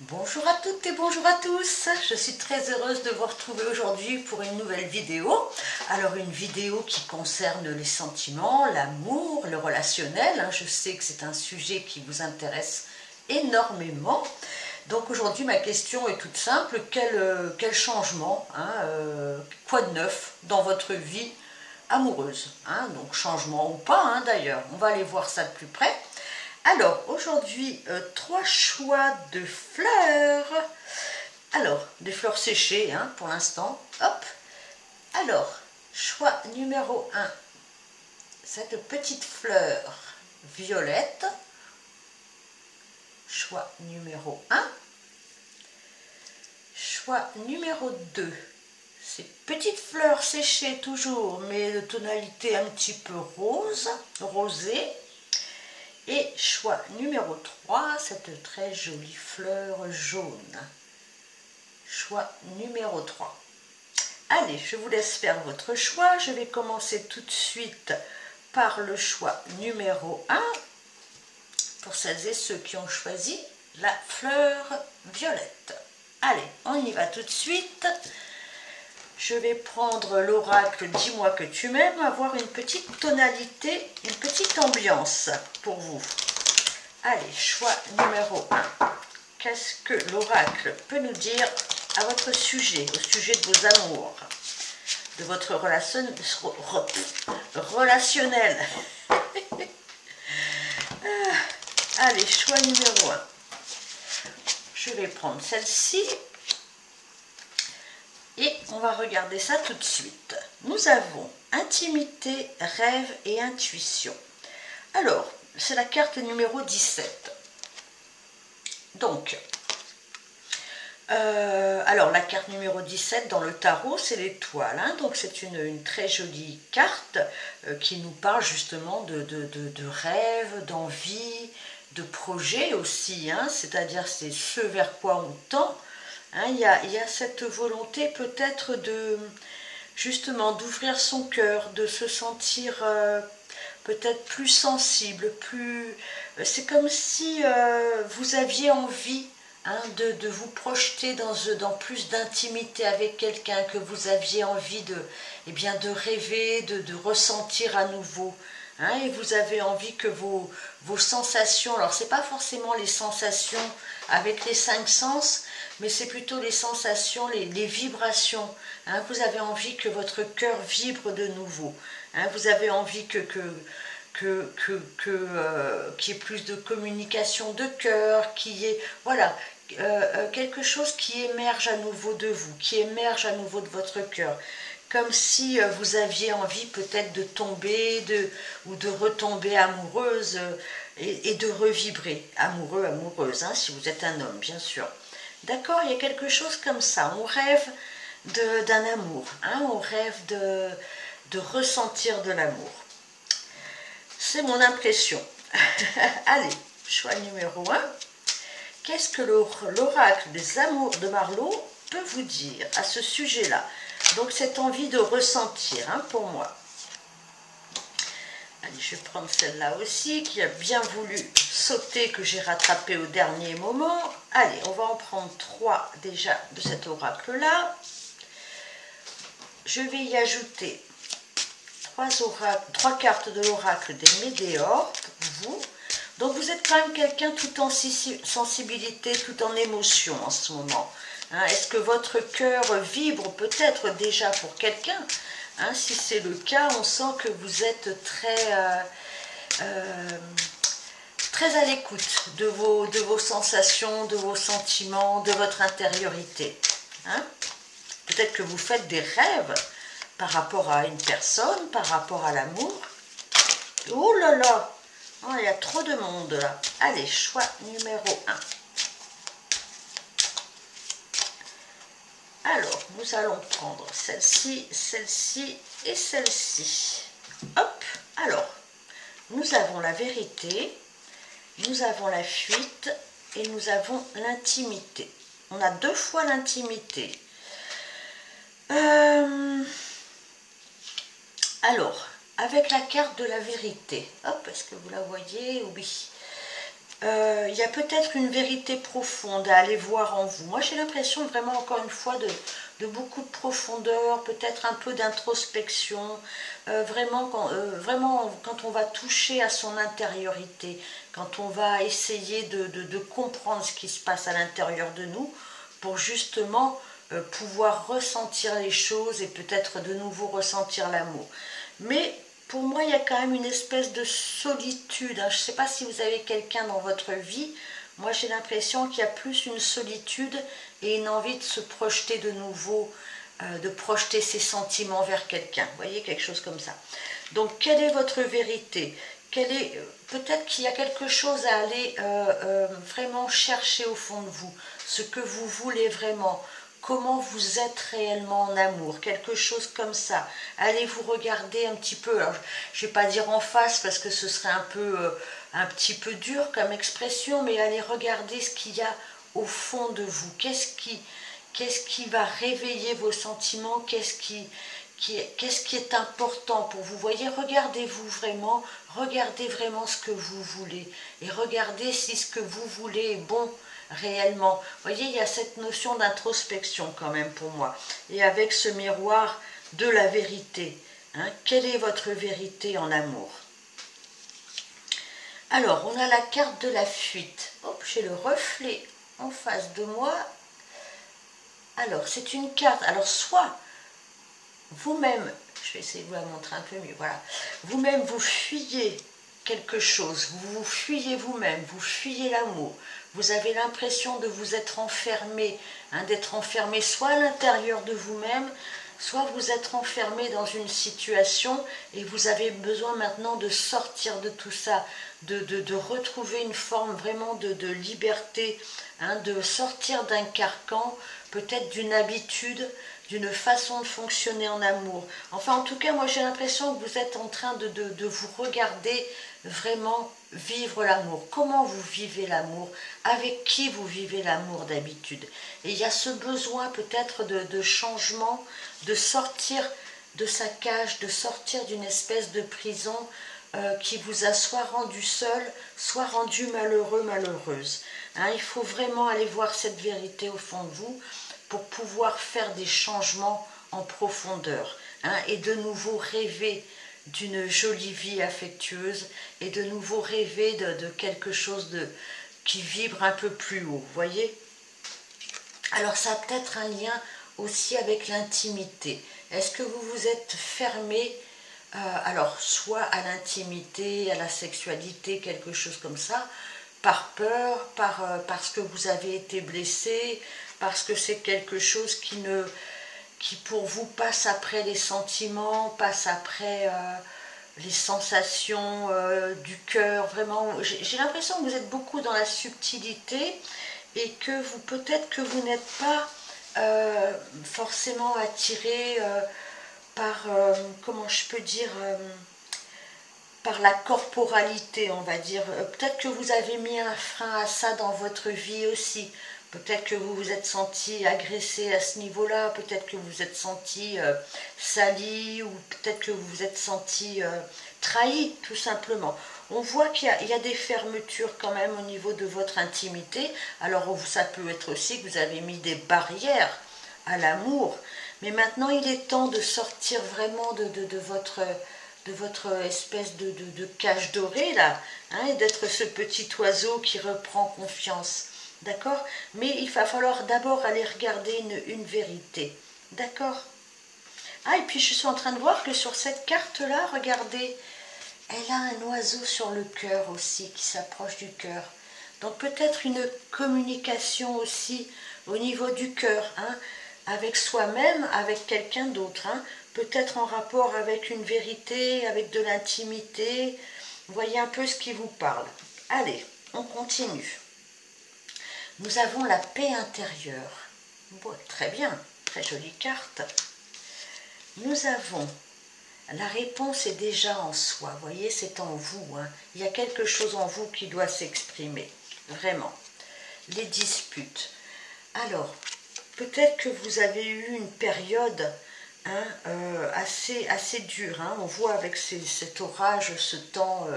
Bonjour à toutes et bonjour à tous, je suis très heureuse de vous retrouver aujourd'hui pour une nouvelle vidéo. Alors une vidéo qui concerne les sentiments, l'amour, le relationnel. Je sais que c'est un sujet qui vous intéresse énormément. Donc aujourd'hui ma question est toute simple, quel changement, quoi de neuf dans votre vie amoureuse, donc changement ou pas d'ailleurs, on va aller voir ça de plus près. Alors, aujourd'hui, 3 choix de fleurs. Alors, des fleurs séchées, pour l'instant. Hop. Alors, choix numéro 1. Cette petite fleur violette. Choix numéro 1. Choix numéro 2. Ces petites fleurs séchées toujours, mais de tonalité un petit peu rose, rosée. Et choix numéro 3, cette très jolie fleur jaune. Choix numéro 3. Allez, je vous laisse faire votre choix. Je vais commencer tout de suite par le choix numéro 1. Pour celles et ceux qui ont choisi la fleur violette. Allez, on y va tout de suite. Je vais prendre l'oracle « Dis-moi que tu m'aimes », avoir une petite tonalité, une petite ambiance pour vous. Allez, choix numéro 1. Qu'est-ce que l'oracle peut nous dire à votre sujet, au sujet de vos amours, de votre relationnel. Allez, choix numéro 1. Je vais prendre celle-ci. Et on va regarder ça tout de suite. Nous avons intimité, rêve et intuition. Alors, c'est la carte numéro 17. Donc, alors la carte numéro 17 dans le tarot, c'est l'étoile. Donc c'est une très jolie carte qui nous parle justement de rêve, d'envie, de projet aussi. C'est-à-dire c'est ce vers quoi on tend. Il y a cette volonté peut-être justement d'ouvrir son cœur, de se sentir peut-être plus sensible, c'est comme si vous aviez envie de vous projeter dans plus d'intimité avec quelqu'un, que vous aviez envie de rêver, de ressentir à nouveau. Et vous avez envie que vos sensations, alors c'est pas forcément les sensations avec les 5 sens, mais c'est plutôt les sensations, les vibrations. Vous avez envie que votre cœur vibre de nouveau. Vous avez envie qu'il y ait plus de communication de cœur, qu'il y ait quelque chose qui émerge à nouveau de vous, qui émerge à nouveau de votre cœur. Comme si vous aviez envie peut-être de tomber ou de retomber amoureuse et de revibrer. Amoureux, amoureuse, si vous êtes un homme, bien sûr. D'accord, il y a quelque chose comme ça. On rêve d'un amour. On rêve de ressentir de l'amour. C'est mon impression. Allez, choix numéro 1. Qu'est-ce que l'oracle des amours de Marlowe peut vous dire à ce sujet-là? Donc cette envie de ressentir pour moi. Allez, je vais prendre celle-là aussi, qui a bien voulu sauter, que j'ai rattrapé au dernier moment. Allez, on va en prendre 3 déjà de cet oracle-là. Je vais y ajouter 3 cartes de l'oracle des météores pour vous. Donc vous êtes quand même quelqu'un tout en sensibilité, tout en émotion en ce moment. Est-ce que votre cœur vibre peut-être déjà pour quelqu'un? Si c'est le cas, on sent que vous êtes très à l'écoute de vos sensations, de vos sentiments, de votre intériorité. Peut-être que vous faites des rêves par rapport à une personne, par rapport à l'amour. Oh là là, il y a trop de monde là. Allez, choix numéro 1. Alors, nous allons prendre celle-ci, celle-ci et celle-ci. Hop, alors, nous avons la vérité, nous avons la fuite et nous avons l'intimité. On a 2 fois l'intimité. Alors, avec la carte de la vérité, hop, est-ce que vous la voyez? Oui. il y a peut-être une vérité profonde à aller voir en vous. Moi, j'ai l'impression vraiment, encore une fois, de beaucoup de profondeur, peut-être un peu d'introspection, vraiment quand on va toucher à son intériorité, quand on va essayer de comprendre ce qui se passe à l'intérieur de nous, pour justement pouvoir ressentir les choses et peut-être de nouveau ressentir l'amour. Mais pour moi, il y a quand même une espèce de solitude. Je ne sais pas si vous avez quelqu'un dans votre vie. Moi, j'ai l'impression qu'il y a plus une solitude et une envie de se projeter de nouveau, de projeter ses sentiments vers quelqu'un. Vous voyez, quelque chose comme ça. Donc, quelle est votre vérité? Peut-être qu'il y a quelque chose à aller vraiment chercher au fond de vous, ce que vous voulez vraiment. Comment vous êtes réellement en amour, quelque chose comme ça. Allez vous regarder un petit peu, alors je ne vais pas dire en face parce que ce serait un petit peu dur comme expression, mais allez regarder ce qu'il y a au fond de vous. Qu'est-ce qui va réveiller vos sentiments, qu'est-ce qui est important pour vous. Voyez, regardez vraiment ce que vous voulez et regardez si ce que vous voulez est bon réellement. Vous voyez, il y a cette notion d'introspection quand même pour moi. Et avec ce miroir de la vérité. Quelle est votre vérité en amour? Alors, on a la carte de la fuite. Hop, j'ai le reflet en face de moi. Alors, c'est une carte. Alors, soit vous-même, je vais essayer de vous la montrer un peu mieux, voilà. Vous-même, vous fuyez quelque chose, vous fuyez vous-même, vous fuyez l'amour. Vous avez l'impression de vous être enfermé, d'être enfermé soit à l'intérieur de vous-même, soit vous êtes enfermé dans une situation et vous avez besoin maintenant de sortir de tout ça, de retrouver une forme vraiment de liberté, de sortir d'un carcan, peut-être d'une habitude, d'une façon de fonctionner en amour. Enfin, en tout cas, moi j'ai l'impression que vous êtes en train de vous regarder vraiment vivre l'amour. Comment vous vivez l'amour? Avec qui vous vivez l'amour d'habitude? Et il y a ce besoin peut-être de changement, de sortir de sa cage, de sortir d'une espèce de prison qui vous a soit rendu seul, soit rendu malheureux, malheureuse. Il faut vraiment aller voir cette vérité au fond de vous pour pouvoir faire des changements en profondeur et de nouveau rêver d'une jolie vie affectueuse et de nouveau rêver de quelque chose qui vibre un peu plus haut, voyez? Alors ça a peut-être un lien aussi avec l'intimité. Est-ce que vous vous êtes fermé alors soit à l'intimité, à la sexualité, quelque chose comme ça, par peur, parce que vous avez été blessé, parce que c'est quelque chose qui pour vous passe après les sentiments, passe après les sensations du cœur. Vraiment, j'ai l'impression que vous êtes beaucoup dans la subtilité et que peut-être que vous n'êtes pas forcément attiré par, comment je peux dire, par la corporalité, on va dire. Peut-être que vous avez mis un frein à ça dans votre vie aussi. Peut-être que vous vous êtes senti agressé à ce niveau-là, peut-être que vous vous êtes senti sali, ou peut-être que vous vous êtes senti trahi, tout simplement. On voit qu'il y a des fermetures quand même au niveau de votre intimité. Alors ça peut être aussi que vous avez mis des barrières à l'amour. Mais maintenant, il est temps de sortir vraiment de votre espèce de cage dorée, là, et d'être ce petit oiseau qui reprend confiance. D'accord? Mais il va falloir d'abord aller regarder une vérité. D'accord? Et puis je suis en train de voir que sur cette carte-là, regardez, elle a un oiseau sur le cœur aussi, qui s'approche du cœur. Donc peut-être une communication aussi au niveau du cœur, avec soi-même, avec quelqu'un d'autre, peut-être en rapport avec une vérité, avec de l'intimité. Vous voyez un peu ce qui vous parle. Allez, on continue. Nous avons la paix intérieure. Bon, très bien, très jolie carte. Nous avons, la réponse est déjà en soi, vous voyez, c'est en vous. Il y a quelque chose en vous qui doit s'exprimer, vraiment. Les disputes. Alors, peut-être que vous avez eu une période assez dure. On voit avec cet orage, ce temps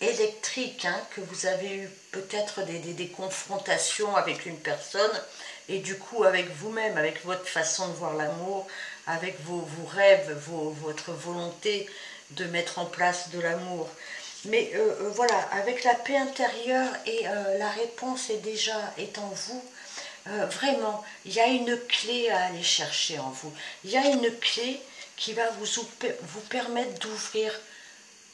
électrique, hein, que vous avez eu peut-être des confrontations avec une personne, et du coup avec vous-même, avec votre façon de voir l'amour, avec vos rêves, votre volonté de mettre en place de l'amour. Mais voilà, avec la paix intérieure et la réponse est en vous, vraiment, il y a une clé à aller chercher en vous. Il y a une clé qui va vous permettre d'ouvrir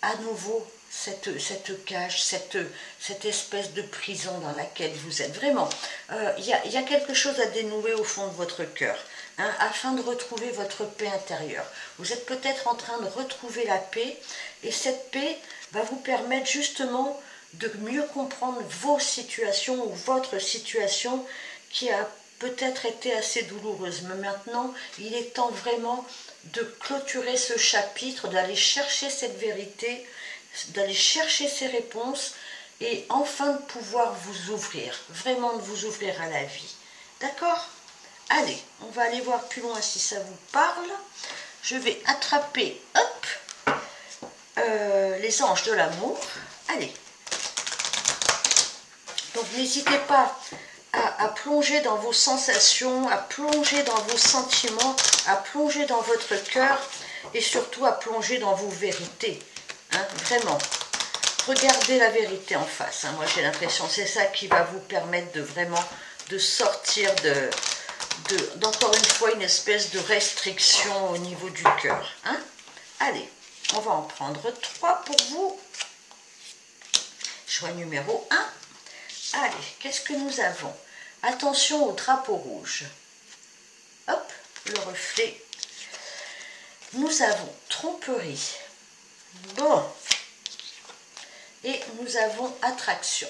à nouveau cette cage, cette espèce de prison dans laquelle vous êtes. Vraiment, il y a quelque chose à dénouer au fond de votre cœur, hein, afin de retrouver votre paix intérieure. Vous êtes peut-être en train de retrouver la paix, et cette paix va vous permettre justement de mieux comprendre vos situations ou votre situation qui a peut-être été assez douloureuse. Mais maintenant, il est temps vraiment de clôturer ce chapitre, d'aller chercher cette vérité, d'aller chercher ces réponses et enfin de pouvoir vous ouvrir, vraiment de vous ouvrir à la vie. D'accord? Allez, on va aller voir plus loin si ça vous parle. Je vais attraper, hop, les anges de l'amour. Allez. Donc n'hésitez pas à plonger dans vos sensations, à plonger dans vos sentiments, à plonger dans votre cœur et surtout à plonger dans vos vérités. Hein, vraiment, regardez la vérité en face. Hein. Moi j'ai l'impression que c'est ça qui va vous permettre de vraiment de sortir d'encore une fois une espèce de restriction au niveau du cœur. Hein. Allez, on va en prendre 3 pour vous. Choix numéro 1. Allez, qu'est-ce que nous avons? Attention au drapeau rouge. Hop, le reflet. Nous avons tromperie. Bon. Et nous avons attraction.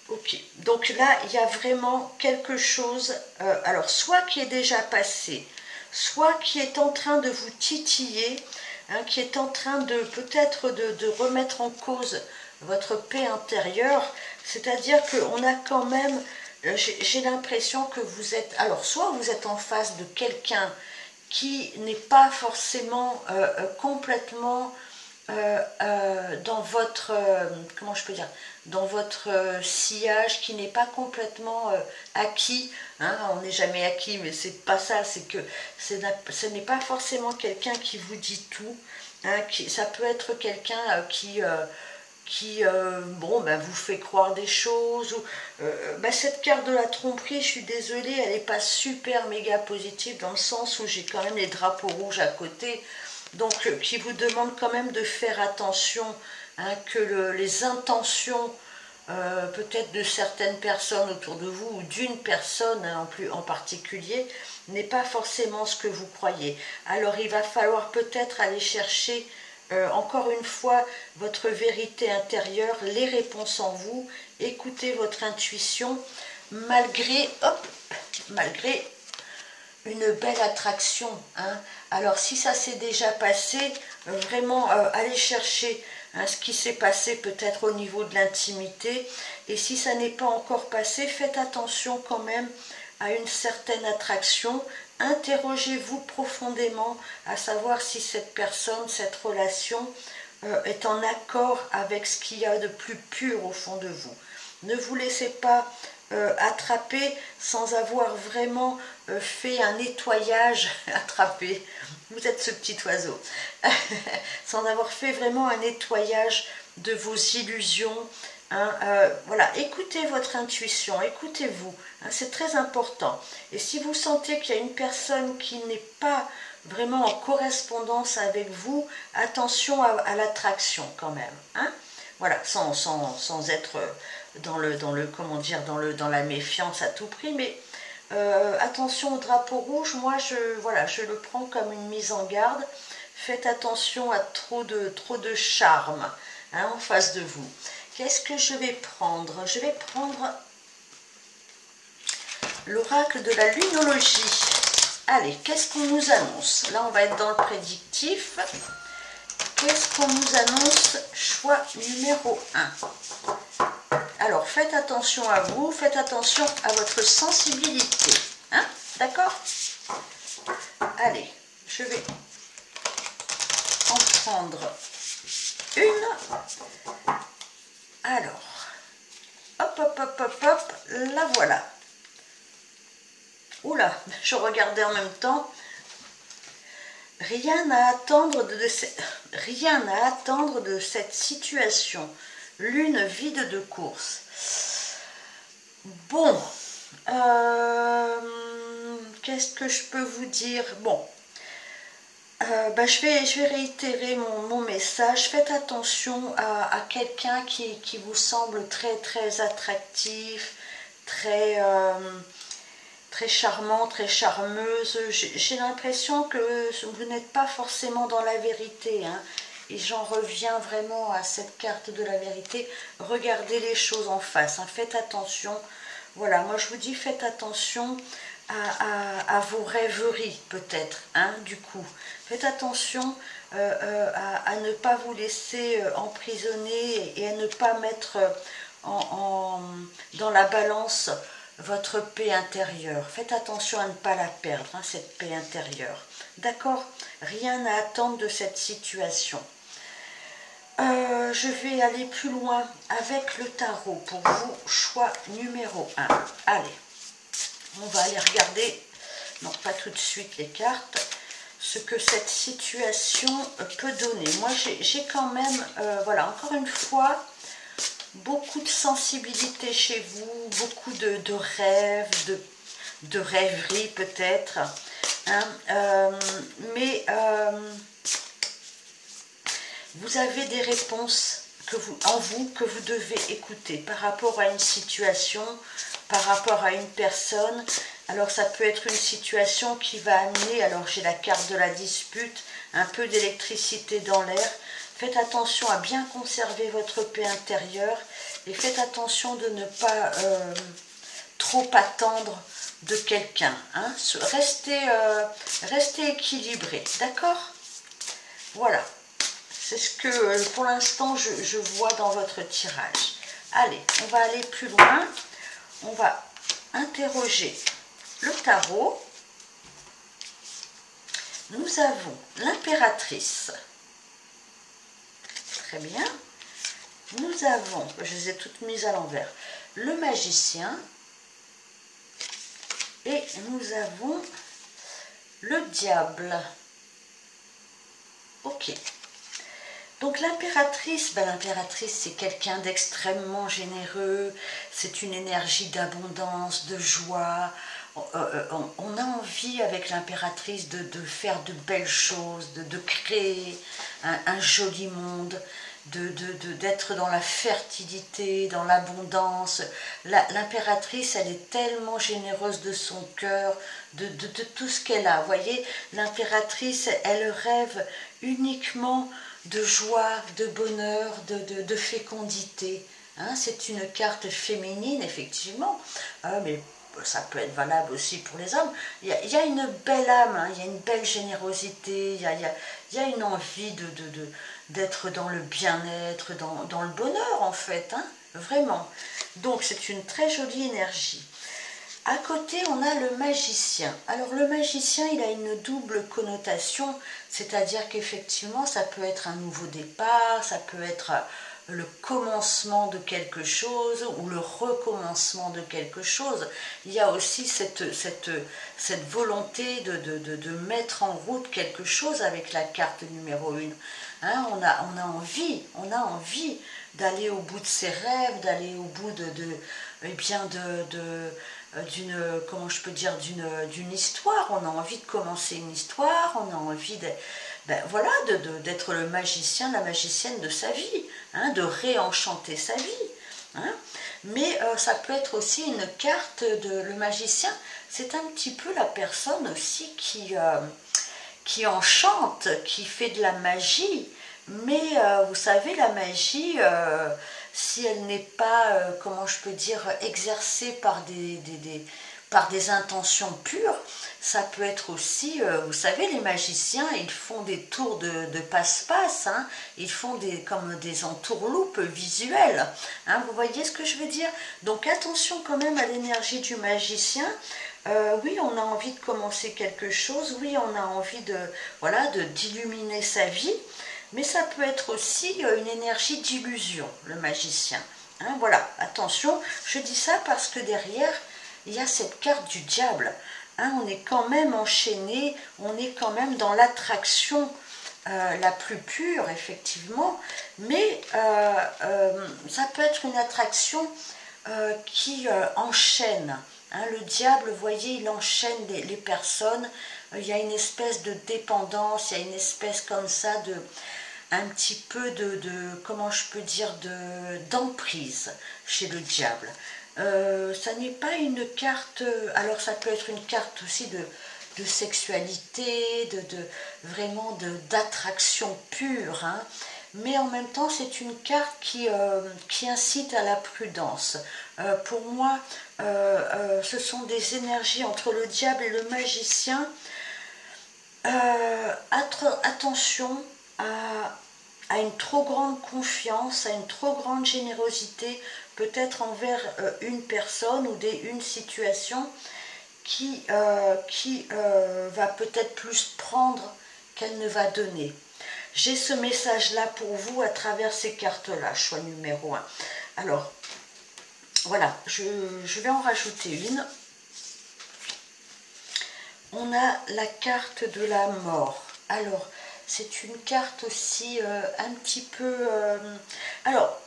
Ok, donc là, il y a vraiment quelque chose, alors soit qui est déjà passé, soit qui est en train de vous titiller, hein, qui est en train de peut-être de remettre en cause votre paix intérieure, c'est-à-dire qu'on a quand même, j'ai l'impression que vous êtes, alors soit vous êtes en face de quelqu'un qui n'est pas forcément complètement dans votre, comment je peux dire, dans votre sillage, qui n'est pas complètement acquis, hein, on n'est jamais acquis, mais c'est pas ça, c'est que ce n'est pas forcément quelqu'un qui vous dit tout, hein, ça peut être quelqu'un qui bon, ben, vous fait croire des choses. Ou, ben, cette carte de la tromperie, je suis désolée, elle n'est pas super méga positive dans le sens où j'ai quand même les drapeaux rouges à côté, donc qui vous demande quand même de faire attention, hein, que les intentions peut-être de certaines personnes autour de vous ou d'une personne, hein, en particulier, n'est pas forcément ce que vous croyez. Alors il va falloir peut-être aller chercher encore une fois votre vérité intérieure, les réponses en vous, écoutez votre intuition malgré une belle attraction, hein. Alors si ça s'est déjà passé, vraiment allez chercher, hein, ce qui s'est passé peut-être au niveau de l'intimité, et si ça n'est pas encore passé, faites attention quand même à une certaine attraction. Interrogez-vous profondément à savoir si cette personne, cette relation est en accord avec ce qu'il y a de plus pur au fond de vous. Ne vous laissez pas attraper sans avoir vraiment fait un nettoyage, attraper, vous êtes ce petit oiseau, sans avoir fait vraiment un nettoyage de vos illusions. Hein, voilà, écoutez votre intuition, écoutez-vous, hein, c'est très important. Et si vous sentez qu'il y a une personne qui n'est pas vraiment en correspondance avec vous, attention à l'attraction quand même, hein. Voilà, sans être dans la méfiance à tout prix, mais attention au drapeau rouge. Moi je le prends comme une mise en garde. Faites attention à trop de charme, hein, en face de vous. Qu'est-ce que je vais prendre? Je vais prendre l'oracle de la lunologie. Allez, qu'est-ce qu'on nous annonce? Là, on va être dans le prédictif. Qu'est-ce qu'on nous annonce? Choix numéro 1. Alors, faites attention à vous, faites attention à votre sensibilité. Hein? D'accord? Allez, je vais en prendre une. Alors, hop, hop, hop, hop, hop, la voilà. Oula, je regardais en même temps. Rien à attendre de cette situation. Lune vide de course. Bon, qu'est-ce que je peux vous dire? Bon, je vais réitérer mon message. Faites attention à quelqu'un qui vous semble très très attractif, très charmant, très charmeuse. J'ai l'impression que vous n'êtes pas forcément dans la vérité, hein. Et j'en reviens vraiment à cette carte de la vérité. Regardez les choses en face, hein. Faites attention. Voilà, moi je vous dis, faites attention à vos rêveries peut-être, hein, du coup. Faites attention à ne pas vous laisser emprisonner et à ne pas mettre dans la balance votre paix intérieure. Faites attention à ne pas la perdre, hein, cette paix intérieure. D'accord? Rien à attendre de cette situation. Je vais aller plus loin avec le tarot pour vous, choix numéro 1. Allez, on va aller regarder, non pas tout de suite les cartes, ce que cette situation peut donner. Moi j'ai quand même, voilà, encore une fois, beaucoup de sensibilité chez vous, beaucoup de rêves, de rêveries peut-être, hein, mais vous avez des réponses en vous que vous devez écouter par rapport à une situation, par rapport à une personne. Alors ça peut être une situation qui va amener, alors j'ai la carte de la dispute, un peu d'électricité dans l'air. Faites attention à bien conserver votre paix intérieure et faites attention de ne pas trop attendre de quelqu'un, hein. Restez équilibré, d'accord? Voilà. C'est ce que pour l'instant je vois dans votre tirage. Allez, on va aller plus loin. On va interroger le tarot. Nous avons l'impératrice. Très bien. Nous avons, je les ai toutes mises à l'envers, le magicien. Et nous avons le diable. Ok. Donc l'impératrice, l'impératrice c'est quelqu'un d'extrêmement généreux, c'est une énergie d'abondance, de joie. On a envie avec l'impératrice de faire de belles choses, de créer un joli monde, d'être dans la fertilité, dans l'abondance. L'impératrice, elle est tellement généreuse de son cœur, de tout ce qu'elle a. Vous voyez, l'impératrice, elle rêve uniquement de joie, de bonheur, de fécondité. Hein, c'est une carte féminine, effectivement, mais ça peut être valable aussi pour les hommes. Il y a une belle âme, hein, il y a une belle générosité, il y a une envie d'être dans le bien-être, dans le bonheur, en fait, hein, vraiment. Donc, c'est une très jolie énergie. À côté, on a le magicien. Alors, le magicien, il a une double connotation, c'est-à-dire qu'effectivement, ça peut être un nouveau départ, ça peut être le commencement de quelque chose ou le recommencement de quelque chose. Il y a aussi cette volonté de mettre en route quelque chose avec la carte numéro 1. Hein, on a envie d'aller au bout de ses rêves, d'aller au bout comment je peux dire, d'une histoire. On a envie de commencer une histoire, on a envie voilà, d'être le magicien, la magicienne de sa vie, hein, de réenchanter sa vie. Hein. Mais ça peut être aussi une carte le magicien, c'est un petit peu la personne aussi qui enchante, qui fait de la magie. Mais vous savez, la magie, si elle n'est pas, comment je peux dire, exercée par des intentions pures, ça peut être aussi, vous savez, les magiciens, ils font des tours de passe-passe, hein, ils font comme des entourloupes visuelles. Hein, vous voyez ce que je veux dire? Donc attention quand même à l'énergie du magicien. Oui, on a envie de commencer quelque chose, oui, on a envie d'illuminer sa vie. mais ça peut être aussi une énergie d'illusion, le magicien. Hein, voilà, attention, je dis ça parce que derrière, il y a cette carte du diable. Hein, on est quand même enchaîné, on est quand même dans l'attraction la plus pure, effectivement, mais ça peut être une attraction qui enchaîne. Hein, le diable, vous voyez, il enchaîne les personnes. Il y a une espèce de dépendance, il y a une espèce comme ça de un petit peu comment je peux dire, d'emprise chez le diable. Ça n'est pas une carte, alors ça peut être une carte aussi de sexualité, vraiment d'attraction pure, hein, mais en même temps c'est une carte qui incite à la prudence. Pour moi, ce sont des énergies entre le diable et le magicien. Attention à une trop grande confiance, à une trop grande générosité, peut-être envers une personne ou une situation qui va peut-être plus prendre qu'elle ne va donner. J'ai ce message-là pour vous à travers ces cartes-là, choix numéro 1. Alors, voilà, je vais en rajouter une. On a la carte de la mort. Alors, c'est une carte aussi un petit peu... alors,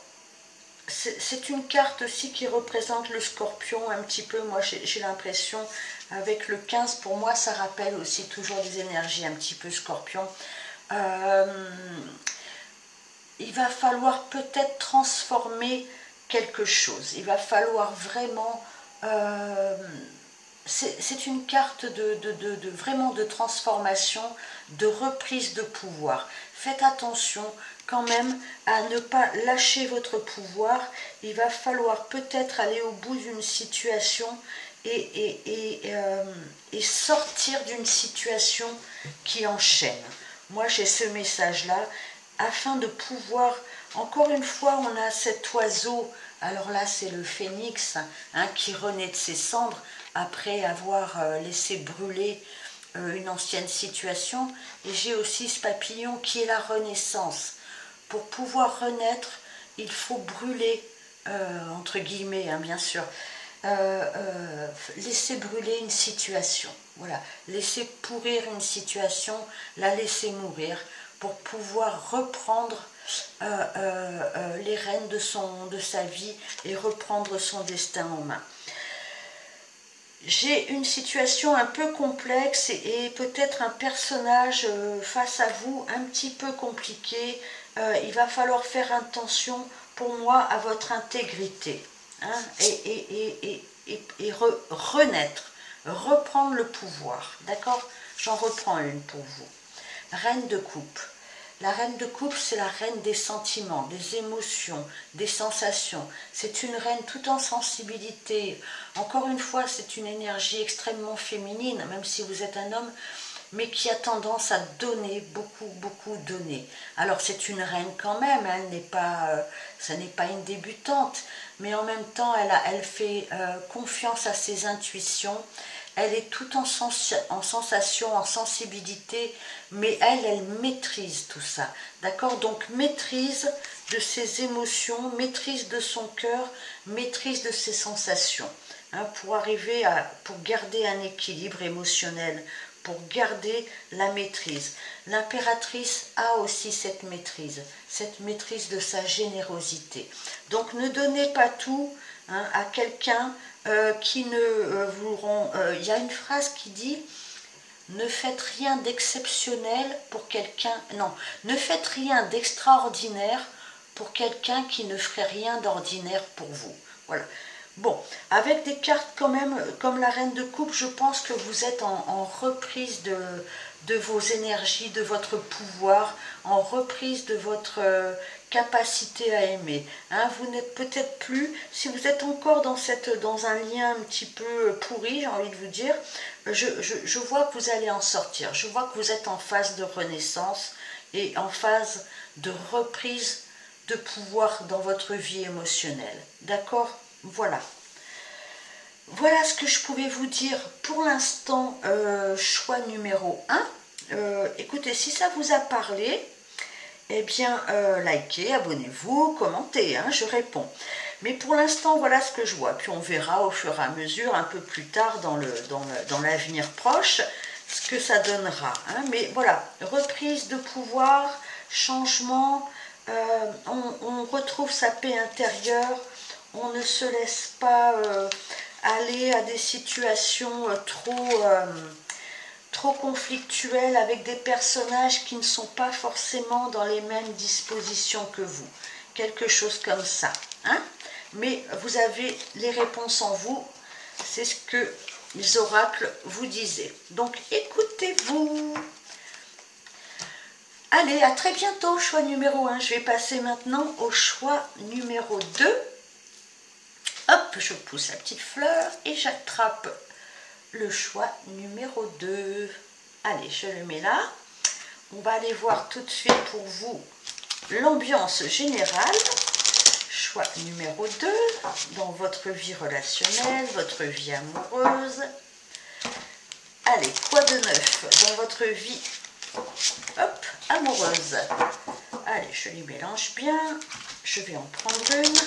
c'est une carte aussi qui représente le scorpion un petit peu. Moi, j'ai l'impression, avec le 15, pour moi, ça rappelle aussi toujours des énergies un petit peu scorpion. Il va falloir peut-être transformer quelque chose. Il va falloir vraiment... c'est une carte vraiment de transformation, de reprise de pouvoir. Faites attention quand même à ne pas lâcher votre pouvoir. Il va falloir peut-être aller au bout d'une situation et sortir d'une situation qui enchaîne. Moi, j'ai ce message-là, afin de pouvoir, encore une fois, on a cet oiseau, alors là, c'est le phénix, hein, qui renaît de ses cendres, après avoir laissé brûler une ancienne situation. Et j'ai aussi ce papillon qui est la renaissance. Pour pouvoir renaître, il faut brûler, entre guillemets, hein, bien sûr, laisser brûler une situation. Voilà, laisser pourrir une situation, la laisser mourir, pour pouvoir reprendre les rênes de sa vie et reprendre son destin en main. J'ai une situation un peu complexe et peut-être un personnage face à vous un petit peu compliqué. Il va falloir faire attention, pour moi, à votre intégrité, hein, et renaître, reprendre le pouvoir. D'accord? J'en reprends une pour vous. Reine de coupe. La reine de coupe, c'est la reine des sentiments, des émotions, des sensations. C'est une reine tout en sensibilité. Encore une fois, c'est une énergie extrêmement féminine, même si vous êtes un homme, mais qui a tendance à donner, beaucoup, beaucoup donner. Alors c'est une reine quand même, hein, ça n'est pas une débutante, mais en même temps, elle fait confiance à ses intuitions. Elle est tout en sensation, en sensibilité, mais elle maîtrise tout ça. D'accord? Donc maîtrise de ses émotions, maîtrise de son cœur, maîtrise de ses sensations. Hein, pour garder un équilibre émotionnel, pour garder la maîtrise. L'impératrice a aussi cette maîtrise de sa générosité. Donc ne donnez pas tout, hein, à quelqu'un qui ne vous rend... Il y a une phrase qui dit « Ne faites rien d'exceptionnel pour quelqu'un... Non, ne faites rien d'extraordinaire pour quelqu'un qui ne ferait rien d'ordinaire pour vous. » Voilà. Bon, avec des cartes quand même, comme la reine de coupe, je pense que vous êtes en reprise de vos énergies, de votre pouvoir, en reprise de votre capacité à aimer. Hein, vous n'êtes peut-être plus, si vous êtes encore dans un lien un petit peu pourri, j'ai envie de vous dire, je vois que vous allez en sortir. Je vois que vous êtes en phase de renaissance et en phase de reprise de pouvoir dans votre vie émotionnelle. D'accord ? Voilà. Voilà ce que je pouvais vous dire pour l'instant, choix numéro 1. Écoutez, si ça vous a parlé, eh bien, likez, abonnez-vous, commentez, hein, je réponds. Mais pour l'instant, voilà ce que je vois. Puis on verra au fur et à mesure, un peu plus tard dans l'avenir proche, ce que ça donnera. Hein. Mais voilà, reprise de pouvoir, changement, on retrouve sa paix intérieure, on ne se laisse pas aller à des situations trop conflictuelles avec des personnages qui ne sont pas forcément dans les mêmes dispositions que vous. Quelque chose comme ça. Hein? Mais vous avez les réponses en vous. C'est ce que les oracles vous disaient. Donc écoutez-vous. Allez, à très bientôt, choix numéro 1. Je vais passer maintenant au choix numéro 2. Hop, je pousse la petite fleur et j'attrape le choix numéro 2. Allez, je le mets là. On va aller voir tout de suite pour vous l'ambiance générale. Choix numéro 2, dans votre vie relationnelle, votre vie amoureuse. Allez, quoi de neuf dans votre vie amoureuse? Allez, je les mélange bien. Je vais en prendre une.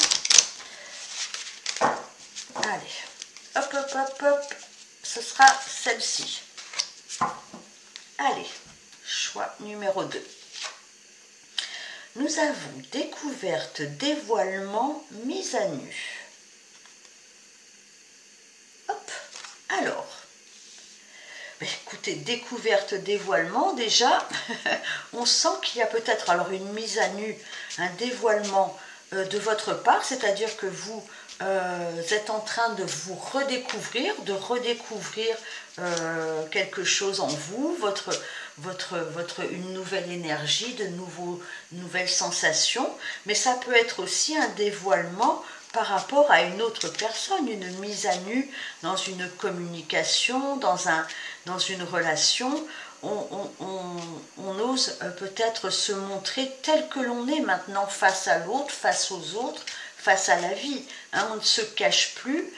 Allez, hop, hop, hop, hop. Ce sera celle-ci. Allez, choix numéro 2. Nous avons découverte, dévoilement, mise à nu. Hop, alors, écoutez, découverte, dévoilement, déjà, on sent qu'il y a peut-être alors une mise à nu, un dévoilement de votre part, c'est-à-dire que vous êtes en train de vous redécouvrir, quelque chose en vous, une nouvelle énergie, nouvelles sensations, mais ça peut être aussi un dévoilement par rapport à une autre personne, une mise à nu dans une communication, dans une relation. On ose peut-être se montrer tel que l'on est maintenant face à l'autre, face aux autres, face à la vie. Hein, on ne se cache plus.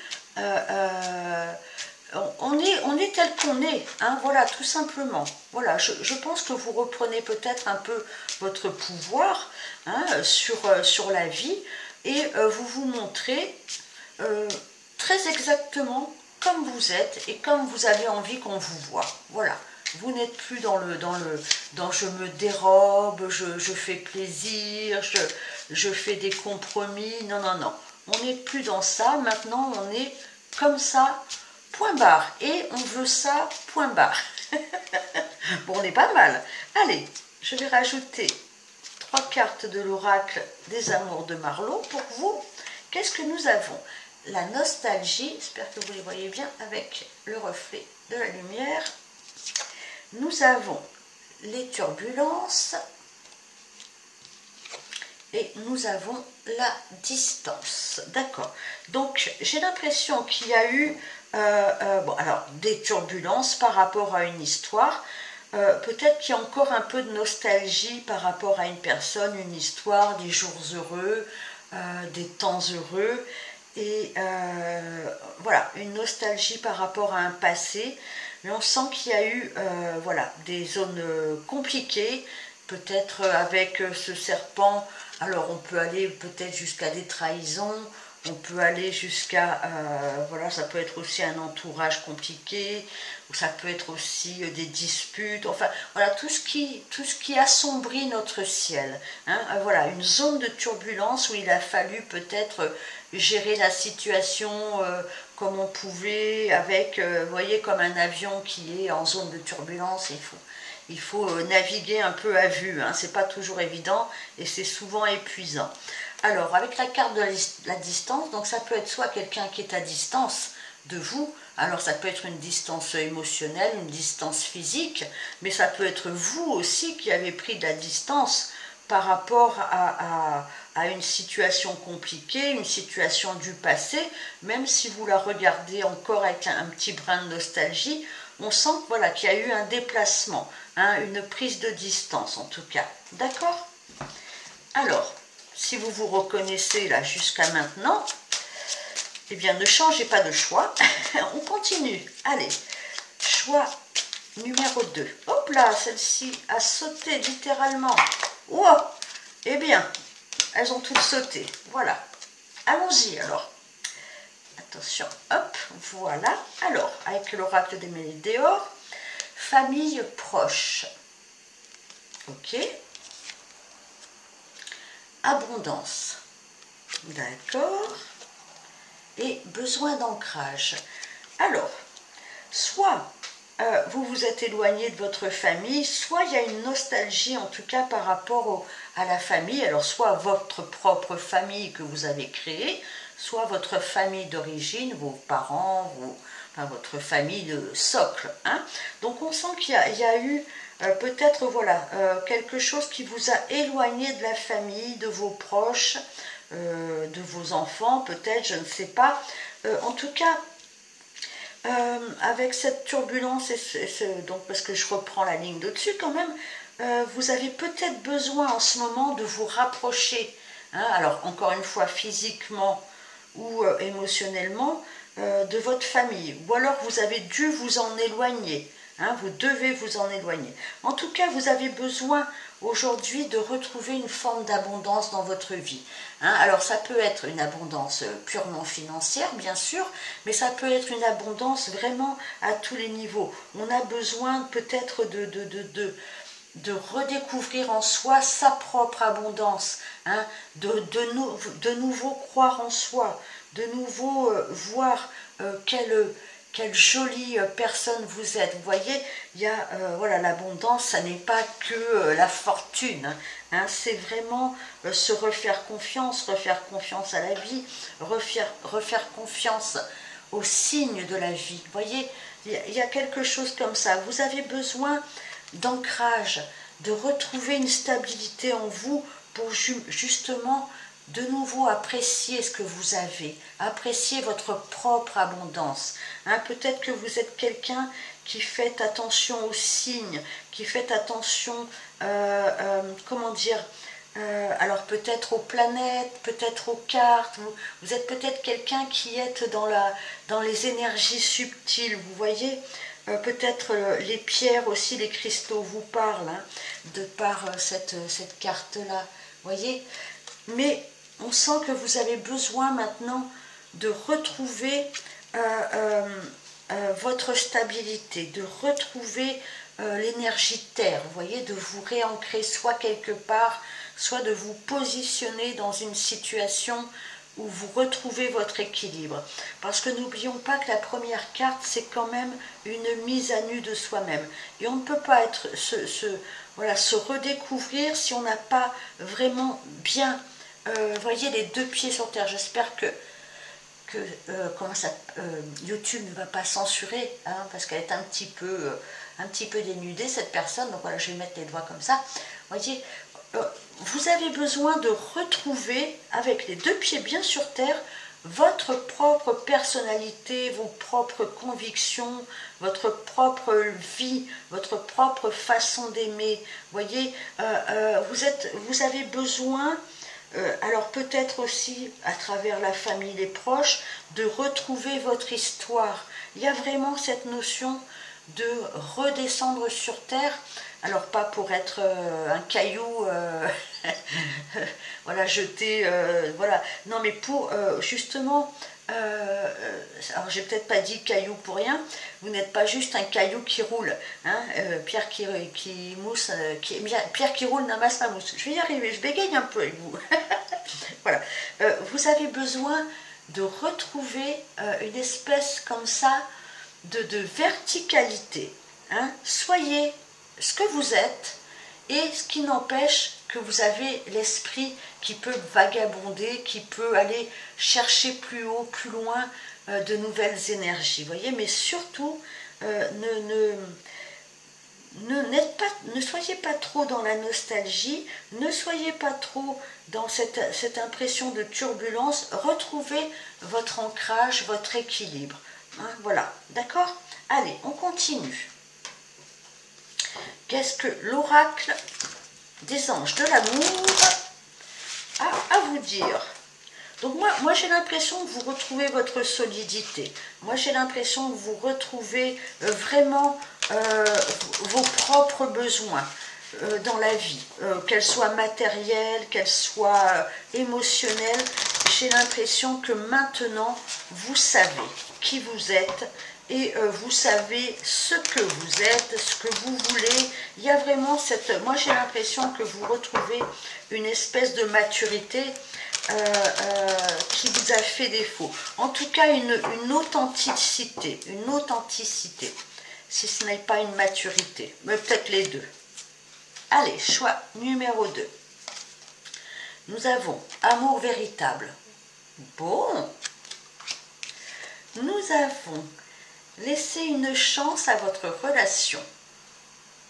On est tel qu'on est, hein, voilà, tout simplement. Voilà, je pense que vous reprenez peut-être un peu votre pouvoir, hein, sur la vie et vous vous montrez très exactement comme vous êtes et comme vous avez envie qu'on vous voit. Voilà, vous n'êtes plus dans je me dérobe, je fais plaisir, je fais des compromis. Non, non, non. On n'est plus dans ça. Maintenant, on est comme ça. Point barre. Et on veut ça, point barre. Bon, on est pas mal. Allez, je vais rajouter 3 cartes de l'oracle des amours de Marlowe pour vous. Qu'est-ce que nous avons? La nostalgie, j'espère que vous les voyez bien avec le reflet de la lumière. Nous avons les turbulences. Et nous avons la distance. D'accord. Donc, j'ai l'impression qu'il y a eu des turbulences par rapport à une histoire. Peut-être qu'il y a encore un peu de nostalgie par rapport à une personne, une histoire, des jours heureux, des temps heureux. Et voilà, une nostalgie par rapport à un passé. Mais on sent qu'il y a eu des zones compliquées. Peut-être avec ce serpent, alors on peut aller peut-être jusqu'à des trahisons, on peut aller jusqu'à, ça peut être aussi un entourage compliqué, ou ça peut être aussi des disputes, enfin voilà, tout ce qui assombrit notre ciel. Hein, voilà, une zone de turbulence où il a fallu peut-être gérer la situation comme on pouvait, avec, vous voyez, comme un avion qui est en zone de turbulence, il faut naviguer un peu à vue, hein. C'est pas toujours évident et c'est souvent épuisant. Alors, avec la carte de la distance, donc ça peut être soit quelqu'un qui est à distance de vous, alors ça peut être une distance émotionnelle, une distance physique, mais ça peut être vous aussi qui avez pris de la distance par rapport à une situation compliquée, une situation du passé, même si vous la regardez encore avec un petit brin de nostalgie, on sent qu'il y a eu un déplacement, hein, une prise de distance en tout cas. D'accord? Alors, si vous vous reconnaissez là jusqu'à maintenant, eh bien ne changez pas de choix. On continue. Allez, choix numéro 2. Hop là, celle-ci a sauté littéralement. Oh, eh bien, elles ont toutes sauté. Voilà. Allons-y alors. Attention, hop, voilà. Alors, avec l'oracle des Météores, famille proche. Ok. Abondance. D'accord. Et besoin d'ancrage. Alors, soit vous vous êtes éloigné de votre famille, soit il y a une nostalgie, en tout cas par rapport à la famille, alors soit votre propre famille que vous avez créée, soit votre famille d'origine, vos parents, enfin, votre famille de socle. Hein. Donc on sent qu'il y a eu peut-être voilà, quelque chose qui vous a éloigné de la famille, de vos proches, de vos enfants, peut-être, je ne sais pas. En tout cas, avec cette turbulence, donc parce que je reprends la ligne de dessus quand même, vous avez peut-être besoin en ce moment de vous rapprocher, hein, alors encore une fois physiquement ou émotionnellement, de votre famille, ou alors vous avez dû vous en éloigner, hein, vous devez vous en éloigner. En tout cas, vous avez besoin aujourd'hui de retrouver une forme d'abondance dans votre vie. Hein, alors ça peut être une abondance purement financière, bien sûr, mais ça peut être une abondance vraiment à tous les niveaux. On a besoin peut-être de redécouvrir en soi sa propre abondance, hein, de nouveau croire en soi, de nouveau voir quelle jolie personne vous êtes. Vous voyez, il y a voilà, l'abondance, ça n'est pas que la fortune, hein, c'est vraiment se refaire confiance à la vie, refaire confiance aux signes de la vie. Vous voyez, il y a quelque chose comme ça. Vous avez besoin d'ancrage, de retrouver une stabilité en vous pour justement de nouveau apprécier ce que vous avez, apprécier votre propre abondance. Hein, peut-être que vous êtes quelqu'un qui fait attention aux signes, qui fait attention, comment dire, alors peut-être aux planètes, peut-être aux cartes, vous êtes peut-être quelqu'un qui est dans les énergies subtiles, vous voyez, peut-être les pierres aussi, les cristaux vous parlent, hein, de par cette carte-là, vous voyez, mais on sent que vous avez besoin maintenant de retrouver votre stabilité, de retrouver l'énergie terre, vous voyez, de vous réancrer soit quelque part, soit de vous positionner dans une situation où vous retrouvez votre équilibre. Parce que n'oublions pas que la première carte, c'est quand même une mise à nu de soi-même. Et on ne peut pas se redécouvrir si on n'a pas vraiment bien, voyez, les deux pieds sur terre. J'espère que YouTube ne va pas censurer, hein, parce qu'elle est un petit peu dénudée, cette personne. Donc voilà, je vais mettre les doigts comme ça. Voyez, vous avez besoin de retrouver, avec les deux pieds bien sur terre, votre propre personnalité, vos propres convictions, votre propre vie, votre propre façon d'aimer. Voyez, vous avez besoin, alors peut-être aussi à travers la famille, les proches, de retrouver votre histoire. Il y a vraiment cette notion de redescendre sur terre. Alors pas pour être un caillou, voilà, jeté, voilà. Non, mais pour justement, alors j'ai peut-être pas dit caillou pour rien. Vous n'êtes pas juste un caillou qui roule, hein, pierre qui mousse, pierre qui roule n'amasse pas mousse. Je vais y arriver, je bégaye un peu avec vous. Voilà, vous avez besoin de retrouver une espèce comme ça de verticalité. Hein. Soyez ce que vous êtes, et ce qui n'empêche que vous avez l'esprit qui peut vagabonder, qui peut aller chercher plus haut, plus loin de nouvelles énergies. Voyez, mais surtout, ne soyez pas trop dans la nostalgie, ne soyez pas trop dans cette impression de turbulence. Retrouvez votre ancrage, votre équilibre. Hein, voilà, d'accord? Allez, on continue. Qu'est-ce que l'oracle des anges de l'amour a à vous dire? Donc moi j'ai l'impression que vous retrouvez votre solidité. Moi j'ai l'impression que vous retrouvez vraiment vos propres besoins. dans la vie, qu'elle soit matérielle, qu'elle soit émotionnelle. J'ai l'impression que maintenant, vous savez qui vous êtes et vous savez ce que vous êtes, ce que vous voulez. Il y a vraiment cette... Moi, j'ai l'impression que vous retrouvez une espèce de maturité qui vous a fait défaut. En tout cas, une authenticité, si ce n'est pas une maturité, mais peut-être les deux. Allez, choix numéro 2. Nous avons amour véritable. Bon. Nous avons laissé une chance à votre relation.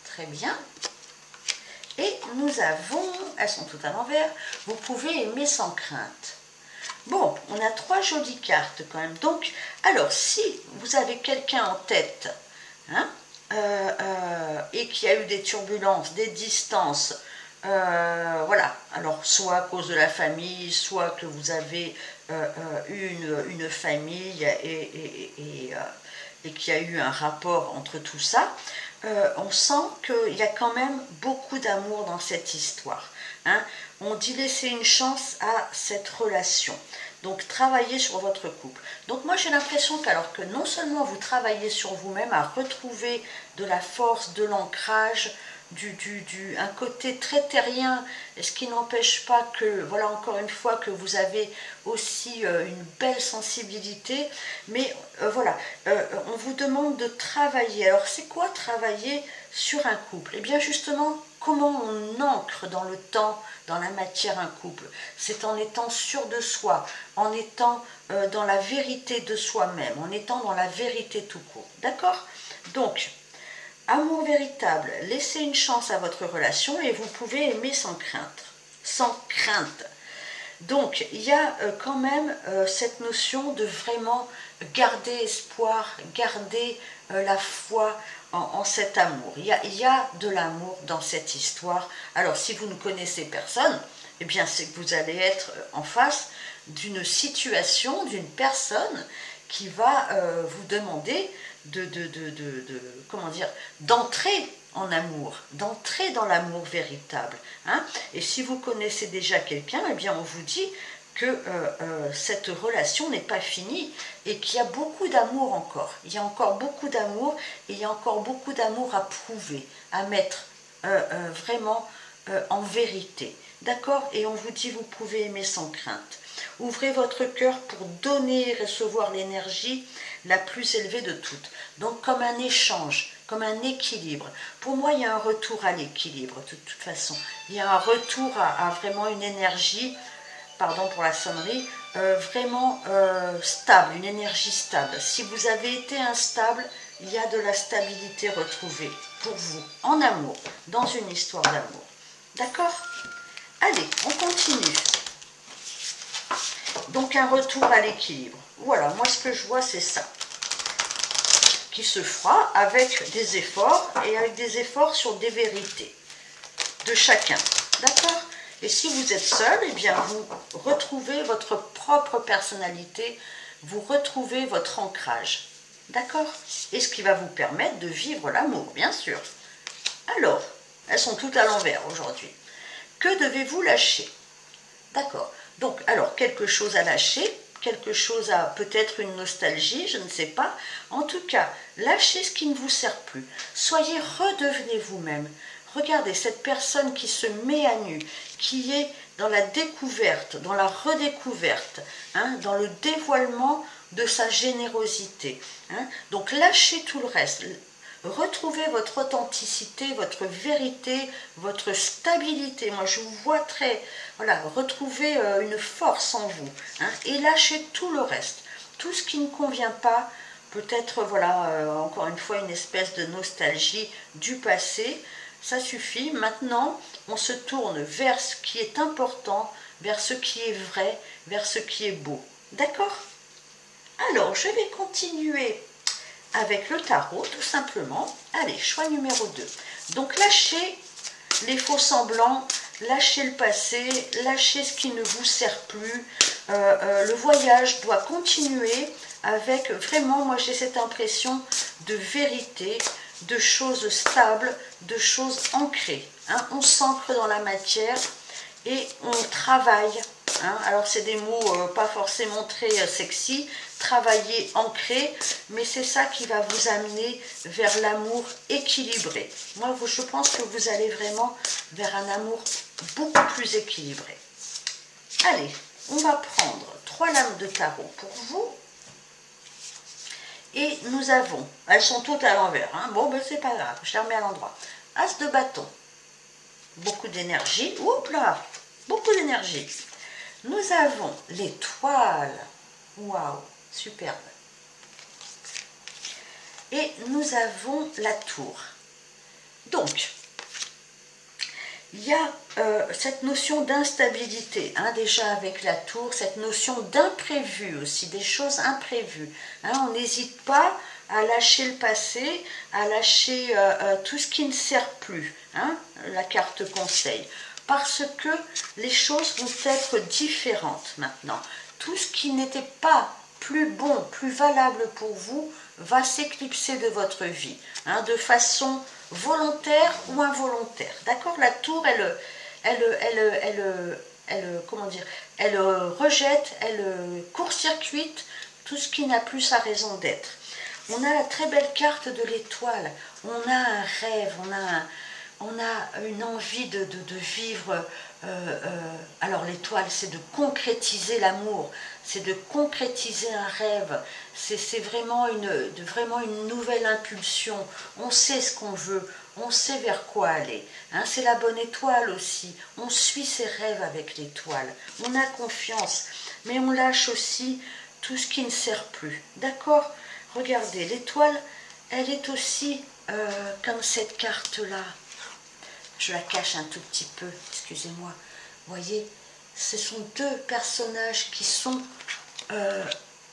Très bien. Et nous avons, elles sont toutes à l'envers, vous pouvez aimer sans crainte. Bon, on a 3 jolies cartes quand même. Donc, alors, si vous avez quelqu'un en tête, hein, et qu'il y a eu des turbulences, des distances, voilà, alors soit à cause de la famille, soit que vous avez eu une famille et qu'il y a eu un rapport entre tout ça, on sent qu'il y a quand même beaucoup d'amour dans cette histoire. Hein. On dit laisser une chance à cette relation. Donc, travaillez sur votre couple. Donc, moi, j'ai l'impression qu'alors que non seulement vous travaillez sur vous-même à retrouver de la force, de l'ancrage, un côté très terrien, ce qui n'empêche pas que, voilà, encore une fois, que vous avez aussi une belle sensibilité, mais voilà, on vous demande de travailler. Alors, c'est quoi travailler sur un couple? Eh bien, justement, comment on ancre dans le temps, dans la matière, un couple? C'est en étant sûr de soi, en étant dans la vérité de soi-même, en étant dans la vérité tout court. D'accord? Donc, amour véritable, laissez une chance à votre relation et vous pouvez aimer sans crainte. Sans crainte. Donc, il y a quand même cette notion de vraiment garder espoir, garder la foi en cet amour. Il y a de l'amour dans cette histoire. Alors, si vous ne connaissez personne, eh bien, c'est que vous allez être en face d'une situation, d'une personne qui va vous demander comment dire, d'entrer en amour, d'entrer dans l'amour véritable. Hein. Et si vous connaissez déjà quelqu'un, eh bien on vous dit que cette relation n'est pas finie et qu'il y a beaucoup d'amour encore. Il y a encore beaucoup d'amour et il y a encore beaucoup d'amour à prouver, à mettre vraiment en vérité. D'accord? Et on vous dit vous pouvez aimer sans crainte. Ouvrez votre cœur pour donner et recevoir l'énergie la plus élevée de toutes. Donc comme un échange, comme un équilibre. Pour moi, il y a un retour à l'équilibre, de toute façon. Il y a un retour à vraiment une énergie, pardon pour la sonnerie, vraiment stable, une énergie stable. Si vous avez été instable, il y a de la stabilité retrouvée pour vous, en amour, dans une histoire d'amour. D'accord? Allez, on continue. Donc un retour à l'équilibre. Voilà, moi ce que je vois c'est ça. Qui se fera avec des efforts et avec des efforts sur des vérités de chacun. D'accord? Et si vous êtes seul, eh bien vous retrouvez votre propre personnalité, vous retrouvez votre ancrage. D'accord? Et ce qui va vous permettre de vivre l'amour, bien sûr. Alors, elles sont toutes à l'envers aujourd'hui. Que devez-vous lâcher? D'accord. Donc, alors, quelque chose à lâcher, quelque chose à peut-être une nostalgie, je ne sais pas. En tout cas, lâchez ce qui ne vous sert plus. Soyez, redevenez vous-même. Regardez cette personne qui se met à nu, qui est dans la découverte, dans la redécouverte, hein, dans le dévoilement de sa générosité. Hein. Donc, lâchez tout le reste. Retrouvez votre authenticité, votre vérité, votre stabilité. Moi, je vous vois très... Voilà, retrouvez une force en vous. Hein, et lâchez tout le reste. Tout ce qui ne convient pas, peut-être, voilà, encore une fois, une espèce de nostalgie du passé. Ça suffit. Maintenant, on se tourne vers ce qui est important, vers ce qui est vrai, vers ce qui est beau. D'accord? Alors, je vais continuer avec le tarot, tout simplement. Allez, choix numéro 2. Donc, lâchez les faux semblants, lâchez le passé, lâchez ce qui ne vous sert plus. Le voyage doit continuer avec vraiment, moi j'ai cette impression de vérité, de choses stables, de choses ancrées. Hein. On s'ancre dans la matière et on travaille. Hein. Alors c'est des mots pas forcément très sexy, travailler, ancrer, mais c'est ça qui va vous amener vers l'amour équilibré. Moi, je pense que vous allez vraiment vers un amour beaucoup plus équilibré. Allez, on va prendre 3 lames de tarot pour vous. Et nous avons, elles sont toutes à l'envers, hein. Bon ben c'est pas grave, je les remets à l'endroit. As de bâton, beaucoup d'énergie, oups là, beaucoup d'énergie. Nous avons l'étoile, waouh, superbe. Et nous avons la tour. Donc, il y a cette notion d'instabilité, hein, déjà avec la tour, cette notion d'imprévu aussi, des choses imprévues. Hein, on n'hésite pas à lâcher le passé, à lâcher tout ce qui ne sert plus, hein, la carte conseil, parce que les choses vont être différentes maintenant. Tout ce qui n'était pas plus bon, plus valable pour vous, va s'éclipser de votre vie, hein, de façon volontaire ou involontaire. D'accord? La tour, comment dire, elle rejette, elle court-circuite tout ce qui n'a plus sa raison d'être. On a la très belle carte de l'étoile. On a un rêve, on a une envie de vivre. Alors l'étoile, c'est de concrétiser l'amour, c'est de concrétiser un rêve, c'est vraiment une nouvelle impulsion. On sait ce qu'on veut, on sait vers quoi aller. Hein, c'est la bonne étoile aussi. On suit ses rêves avec l'étoile. On a confiance, mais on lâche aussi tout ce qui ne sert plus. D'accord? Regardez, l'étoile, elle est aussi comme cette carte-là. Je la cache un tout petit peu, excusez-moi. Vous voyez, ce sont 2 personnages qui sont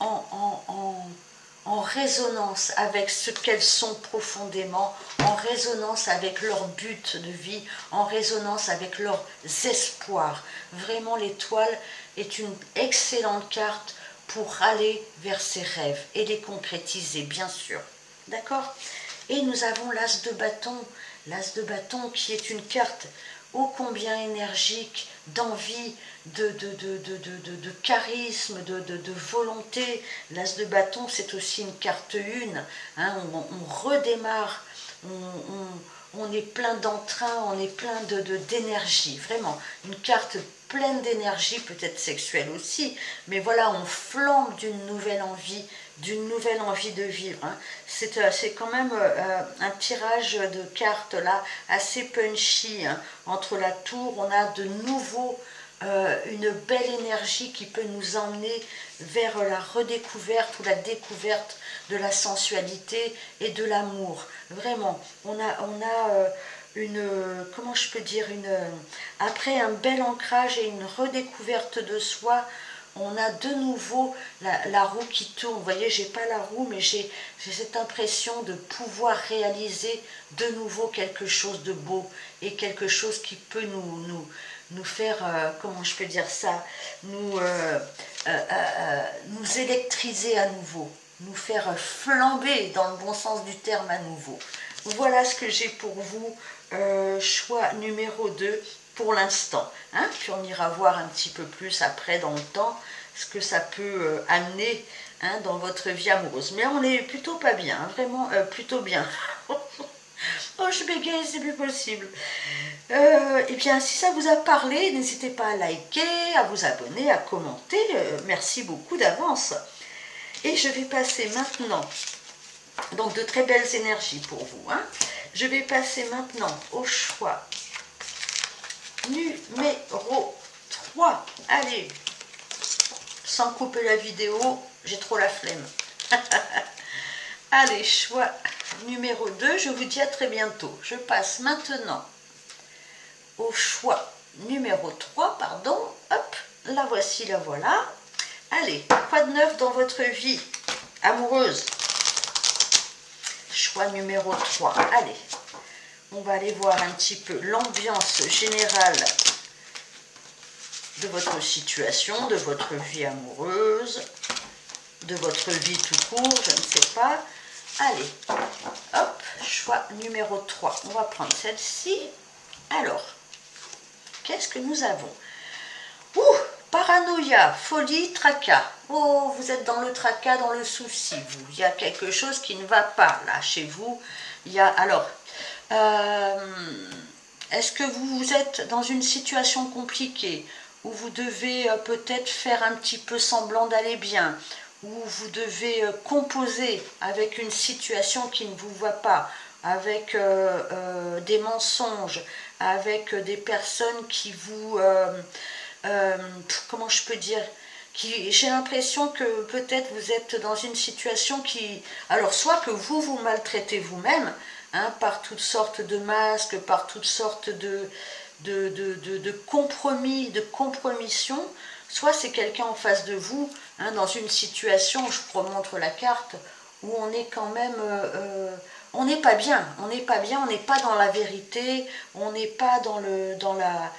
en résonance avec ce qu'elles sont profondément, en résonance avec leur but de vie, en résonance avec leurs espoirs. Vraiment, l'étoile est une excellente carte pour aller vers ses rêves et les concrétiser, bien sûr. D'accord? Et nous avons l'as de bâton. L'as de bâton qui est une carte ô combien énergique, d'envie, de charisme, de volonté. L'as de bâton, c'est aussi une carte une. Hein, on redémarre, on est plein d'entrain, on est plein d'énergie. Vraiment, une carte pleine d'énergie, peut-être sexuelle aussi. Mais voilà, on flambe d'une nouvelle envie de vivre. Hein. C'est quand même un tirage de cartes là assez punchy. Hein. Entre la tour, on a de nouveau une belle énergie qui peut nous emmener vers la redécouverte ou la découverte de la sensualité et de l'amour. Vraiment, on a comment je peux dire, après un bel ancrage et une redécouverte de soi, on a de nouveau la roue qui tourne. Vous voyez, j'ai pas la roue, mais j'ai cette impression de pouvoir réaliser de nouveau quelque chose de beau et quelque chose qui peut nous faire, comment je peux dire ça, nous électriser à nouveau, nous faire flamber dans le bon sens du terme à nouveau. Voilà ce que j'ai pour vous, choix numéro 2 pour l'instant. Hein, puis on ira voir un petit peu plus après dans le temps ce que ça peut amener, hein, dans votre vie amoureuse. Mais on est plutôt pas bien, hein, vraiment plutôt bien. Oh, je bégaye, c'est plus possible. Eh bien, si ça vous a parlé, n'hésitez pas à liker, à vous abonner, à commenter. Merci beaucoup d'avance. Et je vais passer maintenant, donc de très belles énergies pour vous. Hein. Je vais passer maintenant au choix numéro 3. Allez, sans couper la vidéo, j'ai trop la flemme. Allez, choix numéro 2, je vous dis à très bientôt. Je passe maintenant au choix numéro 3, pardon. Hop, la voici, la voilà. Allez, quoi de neuf dans votre vie amoureuse? Choix numéro 3. Allez, on va aller voir un petit peu l'ambiance générale de votre situation, de votre vie amoureuse, de votre vie tout court, je ne sais pas. Allez, hop, choix numéro 3. On va prendre celle-ci. Alors, qu'est-ce que nous avons? Ouh, paranoïa, folie, tracas. Oh, vous êtes dans le tracas, dans le souci, vous. Il y a quelque chose qui ne va pas, là, chez vous. Il y a, alors, est-ce que vous êtes dans une situation compliquée où vous devez peut-être faire un petit peu semblant d'aller bien, où vous devez composer avec une situation qui ne vous va pas, avec des mensonges, avec des personnes qui vous... comment je peux dire, j'ai l'impression que peut-être vous êtes dans une situation qui... Alors, soit que vous vous maltraitez vous-même, hein, par toutes sortes de masques, par toutes sortes de compromis, de compromission, soit c'est quelqu'un en face de vous, hein, dans une situation, je vous remontre la carte, où on est quand même... on n'est pas bien, on n'est pas bien, on n'est pas dans la vérité, on n'est pas dans la...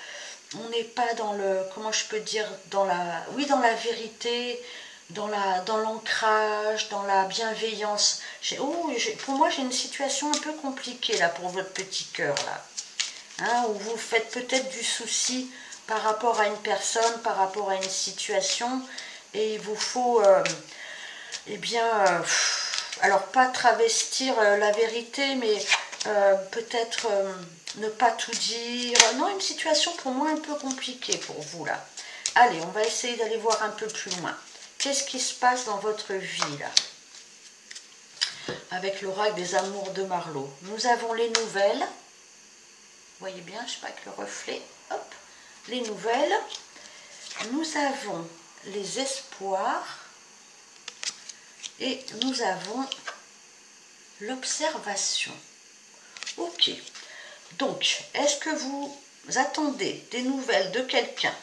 On n'est pas dans le, comment je peux dire, dans la, oui, dans la vérité, dans l'ancrage, dans la bienveillance. Pour moi, j'ai une situation un peu compliquée là pour votre petit cœur là, hein, où vous faites peut-être du souci par rapport à une personne, par rapport à une situation, et il vous faut, eh bien, alors pas travestir la vérité, mais peut-être ne pas tout dire. Non, une situation pour moi un peu compliquée pour vous là. Allez, on va essayer d'aller voir un peu plus loin. Qu'est-ce qui se passe dans votre vie là? Avec l'oracle des amours de Marlowe. Nous avons les nouvelles. Vous voyez bien, je sais pas, avec le reflet. Hop, les nouvelles. Nous avons les espoirs. Et nous avons l'observation. Ok. Donc, est-ce que vous attendez des nouvelles de quelqu'un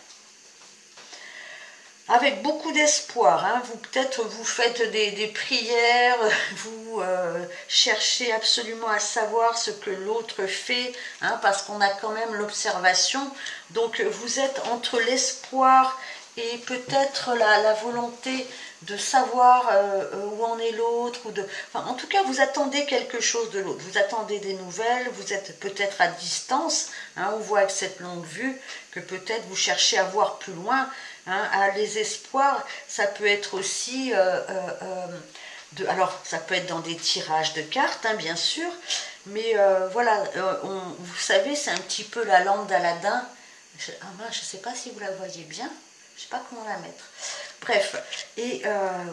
avec beaucoup d'espoir, hein? Vous peut-être vous faites des prières, vous cherchez absolument à savoir ce que l'autre fait, hein, parce qu'on a quand même l'observation. Donc vous êtes entre l'espoir et peut-être la volonté de savoir où en est l'autre, enfin, en tout cas vous attendez quelque chose de l'autre, vous attendez des nouvelles, vous êtes peut-être à distance, hein, on voit avec cette longue vue que peut-être vous cherchez à voir plus loin, hein, les espoirs, ça peut être aussi, alors ça peut être dans des tirages de cartes, hein, bien sûr, mais voilà, vous savez, c'est un petit peu la lampe d'Aladin, je ne sais pas si vous la voyez bien, je ne sais pas comment la mettre. Bref, et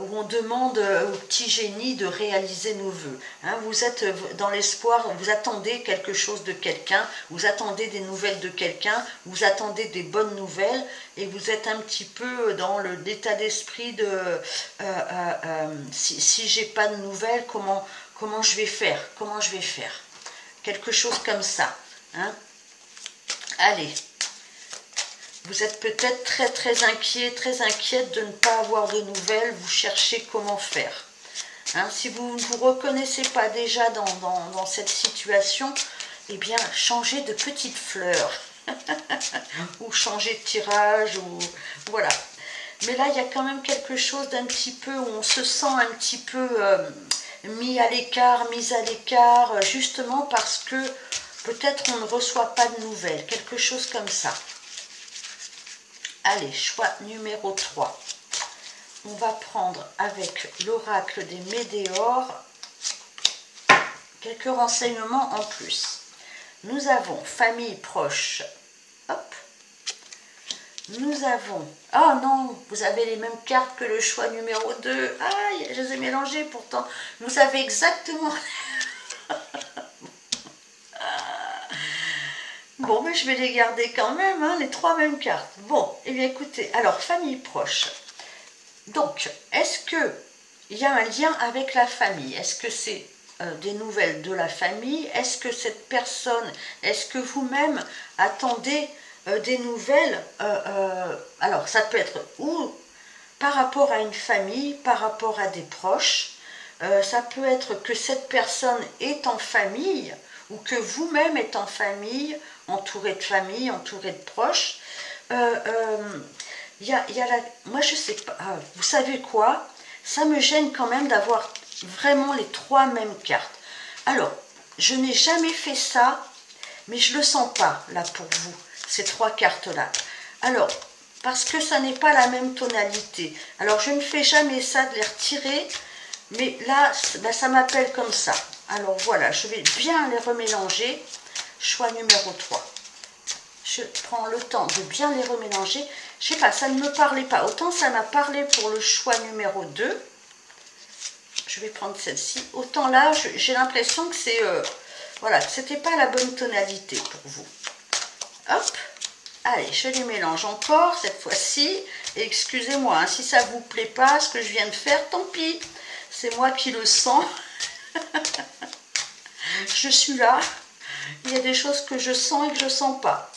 où on demande au petit génie de réaliser nos vœux. Hein, vous êtes dans l'espoir, vous attendez quelque chose de quelqu'un, vous attendez des nouvelles de quelqu'un, vous attendez des bonnes nouvelles, et vous êtes un petit peu dans l'état d'esprit de si j'ai pas de nouvelles, comment je vais faire? Comment je vais faire? Quelque chose comme ça. Hein. Allez. Vous êtes peut-être très inquiète de ne pas avoir de nouvelles, vous cherchez comment faire. Hein, si vous ne vous reconnaissez pas déjà dans cette situation, eh bien, changez de petites fleurs. Ou changez de tirage, ou voilà. Mais là, il y a quand même quelque chose d'un petit peu, où on se sent un petit peu mise à l'écart, justement parce que peut-être on ne reçoit pas de nouvelles, quelque chose comme ça. Allez, choix numéro 3. On va prendre avec l'oracle des météores quelques renseignements en plus. Nous avons famille proche. Hop. Nous avons... Oh non, vous avez les mêmes cartes que le choix numéro 2. Aïe, je les ai mélangées pourtant. Vous avez exactement... Bon, mais je vais les garder quand même, hein, les 3 mêmes cartes. Bon, eh bien écoutez, alors, famille proche. Donc, est-ce qu'il y a un lien avec la famille? Est-ce que c'est des nouvelles de la famille? Est-ce que cette personne, est-ce que vous-même attendez des nouvelles? Alors, ça peut être ou par rapport à une famille, par rapport à des proches. Ça peut être que cette personne est en famille, ou que vous-même êtes en famille, entouré de proches. Moi, je sais pas, vous savez quoi? Ça me gêne quand même d'avoir vraiment les 3 mêmes cartes. Alors, je n'ai jamais fait ça, mais je ne le sens pas, là, pour vous, ces 3 cartes-là. Alors, parce que ça n'est pas la même tonalité. Alors, je ne fais jamais ça, de les retirer, mais là, ben, ça m'appelle comme ça. Alors, voilà, je vais bien les remélanger. Choix numéro 3. Je prends le temps de bien les remélanger. Je sais pas, ça ne me parlait pas. Autant ça m'a parlé pour le choix numéro 2. Je vais prendre celle-ci. Autant là, j'ai l'impression que c'est... voilà, que c'était pas la bonne tonalité pour vous. Hop. Allez, je les mélange encore cette fois-ci. Et excusez-moi, hein, si ça vous plaît pas, ce que je viens de faire, tant pis. C'est moi qui le sens. Je suis là. Il y a des choses que je sens et que je ne sens pas.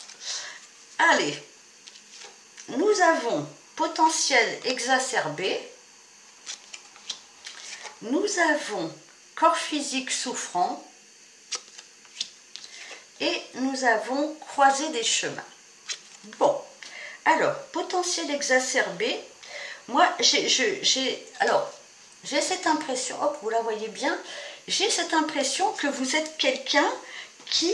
Allez, nous avons potentiel exacerbé. Nous avons corps physique souffrant. Et nous avons croisé des chemins. Bon, alors, potentiel exacerbé. Moi, j'ai cette impression, hop, vous la voyez bien, j'ai cette impression que vous êtes quelqu'un qui,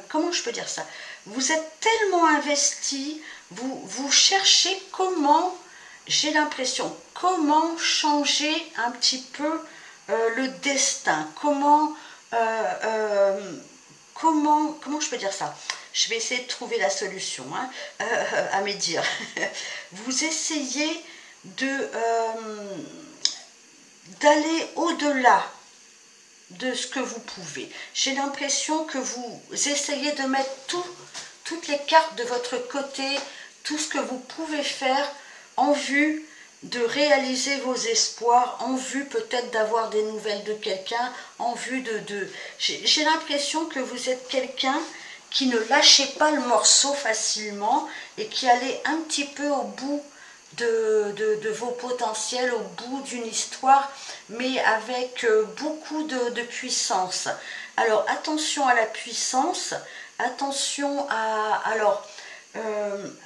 comment je peux dire ça, vous êtes tellement investi, vous cherchez comment, j'ai l'impression, comment changer un petit peu le destin, comment je peux dire ça, je vais essayer de trouver la solution hein, à mes dires. Vous essayez d'aller au-delà de ce que vous pouvez. J'ai l'impression que vous essayez de mettre toutes les cartes de votre côté, tout ce que vous pouvez faire en vue de réaliser vos espoirs, en vue peut-être d'avoir des nouvelles de quelqu'un, en vue J'ai l'impression que vous êtes quelqu'un qui ne lâchez pas le morceau facilement et qui allez un petit peu au bout de vos potentiels, au bout d'une histoire, mais avec beaucoup de puissance. Alors attention à la puissance, attention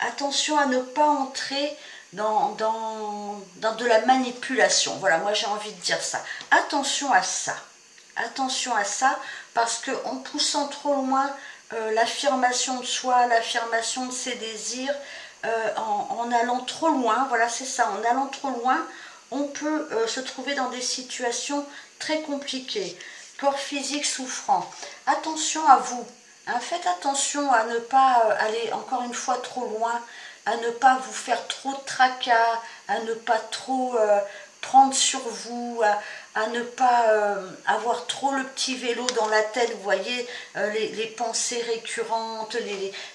attention à ne pas entrer dans de la manipulation. Voilà, moi j'ai envie de dire ça. Attention à ça. Attention à ça, parce qu'en poussant trop loin l'affirmation de soi, l'affirmation de ses désirs, en allant trop loin, voilà c'est ça, en allant trop loin, on peut se trouver dans des situations très compliquées. Corps physique souffrant. Attention à vous. Hein, faites attention à ne pas aller encore une fois trop loin, à ne pas vous faire trop de tracas, à ne pas trop prendre sur vous, à ne pas avoir trop le petit vélo dans la tête, vous voyez, les pensées récurrentes,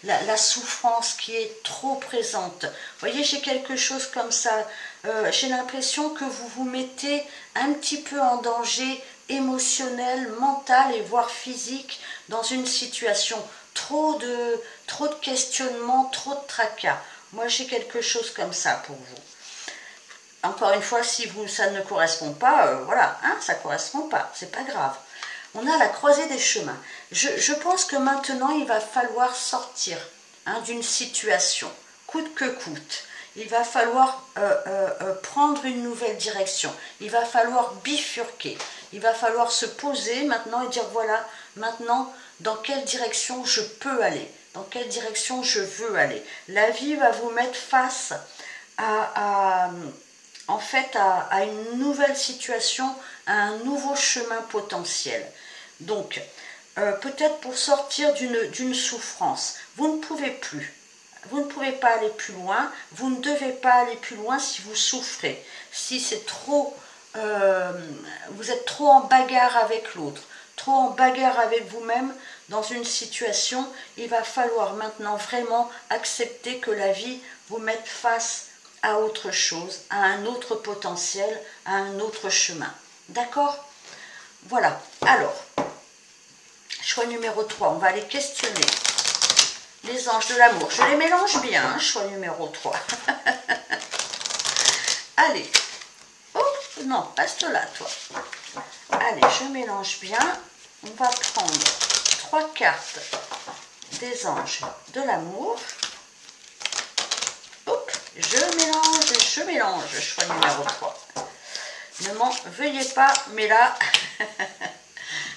la souffrance qui est trop présente. Vous voyez, j'ai quelque chose comme ça. J'ai l'impression que vous vous mettez un petit peu en danger émotionnel, mental et voire physique dans une situation. Trop de questionnements, trop de tracas. Moi, j'ai quelque chose comme ça pour vous. Encore une fois, si ça ne correspond pas, voilà, hein, ça ne correspond pas, c'est pas grave. On a la croisée des chemins. Je pense que maintenant, il va falloir sortir hein, d'une situation, coûte que coûte. Il va falloir prendre une nouvelle direction. Il va falloir bifurquer. Il va falloir se poser maintenant et dire, voilà, maintenant, dans quelle direction je peux aller, dans quelle direction je veux aller. La vie va vous mettre face à une nouvelle situation, à un nouveau chemin potentiel. Donc, peut-être pour sortir d'une souffrance, vous ne pouvez plus. Vous ne pouvez pas aller plus loin, vous ne devez pas aller plus loin si vous souffrez, si c'est trop, vous êtes trop en bagarre avec l'autre, trop en bagarre avec vous-même dans une situation, il va falloir maintenant vraiment accepter que la vie vous mette face à autre chose, à un autre potentiel, à un autre chemin. D'accord? Voilà. Alors, choix numéro 3, on va aller questionner les anges de l'amour. Je les mélange bien, hein, choix numéro 3. Allez. Oh, non, reste là, toi. Allez, je mélange bien. On va prendre 3 cartes des anges de l'amour. Hop, je mélange, choix numéro 3. Ne m'en veuillez pas, mais là,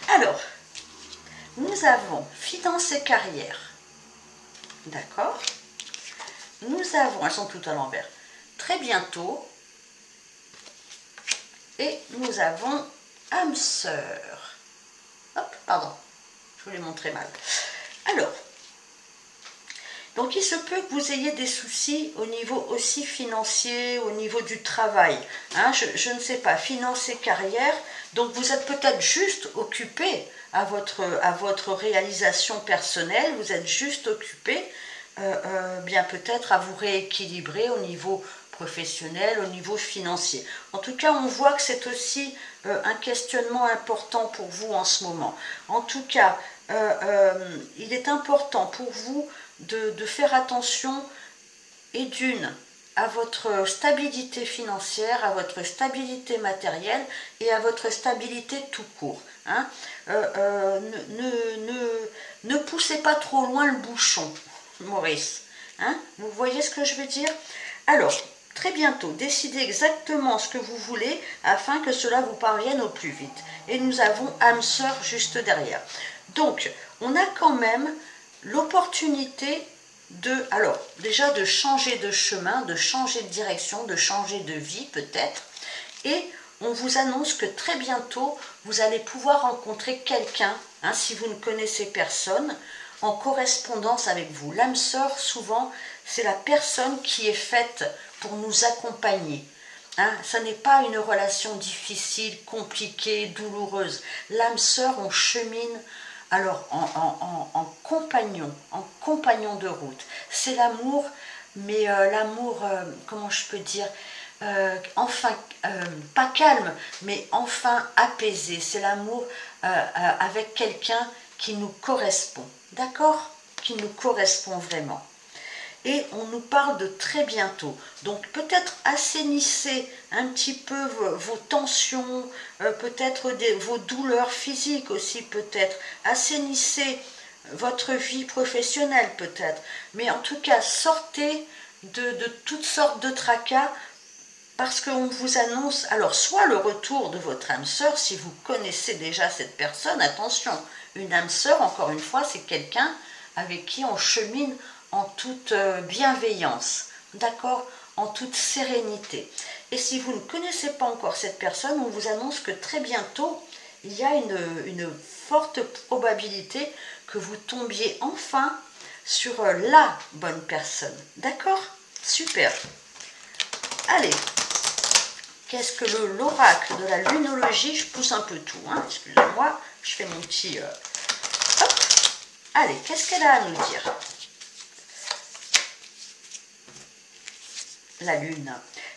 Alors, nous avons finances et carrière. D'accord? Nous avons, elles sont toutes à l'envers, très bientôt. Et nous avons âme sœur. Hop, pardon, je vous l'ai montré mal. Alors, donc il se peut que vous ayez des soucis au niveau aussi financier, au niveau du travail. Hein, je ne sais pas, finances et carrière. Donc vous êtes peut-être juste occupé à votre réalisation personnelle. Vous êtes juste occupé, bien peut-être à vous rééquilibrer au niveau professionnel, au niveau financier. En tout cas, on voit que c'est aussi un questionnement important pour vous en ce moment. En tout cas, il est important pour vous de faire attention et d'une à votre stabilité financière, à votre stabilité matérielle et à votre stabilité tout court. Hein. Ne poussez pas trop loin le bouchon, Maurice. Hein. Vous voyez ce que je veux dire? Alors, très bientôt, décidez exactement ce que vous voulez afin que cela vous parvienne au plus vite. Et nous avons âme sœur juste derrière. Donc, on a quand même l'opportunité alors déjà de changer de chemin, de changer de direction, de changer de vie peut-être. Et on vous annonce que très bientôt, vous allez pouvoir rencontrer quelqu'un, hein, si vous ne connaissez personne, en correspondance avec vous. L'âme sœur, souvent, c'est la personne qui est faite pour nous accompagner. Hein, ça n'est pas une relation difficile, compliquée, douloureuse. L'âme sœur, on chemine alors en compagnon de route. C'est l'amour, mais l'amour, comment je peux dire, enfin, pas calme, mais enfin apaisé. C'est l'amour avec quelqu'un qui nous correspond, d'accord? Qui nous correspond vraiment. Et on nous parle de très bientôt. Donc peut-être assainissez un petit peu vos tensions, peut-être vos douleurs physiques aussi peut-être. Assainissez votre vie professionnelle peut-être. Mais en tout cas, sortez de toutes sortes de tracas parce qu'on vous annonce, alors soit le retour de votre âme sœur, si vous connaissez déjà cette personne, attention, une âme sœur, encore une fois, c'est quelqu'un avec qui on chemine en toute bienveillance, d'accord, en toute sérénité. Et si vous ne connaissez pas encore cette personne, on vous annonce que très bientôt, il y a une forte probabilité que vous tombiez enfin sur la bonne personne. D'accord? Super. Allez, qu'est-ce que l'oracle de la lunologie? Je pousse un peu tout, hein, excusez-moi, je fais mon petit... hop. Allez, qu'est-ce qu'elle a à nous dire? La lune.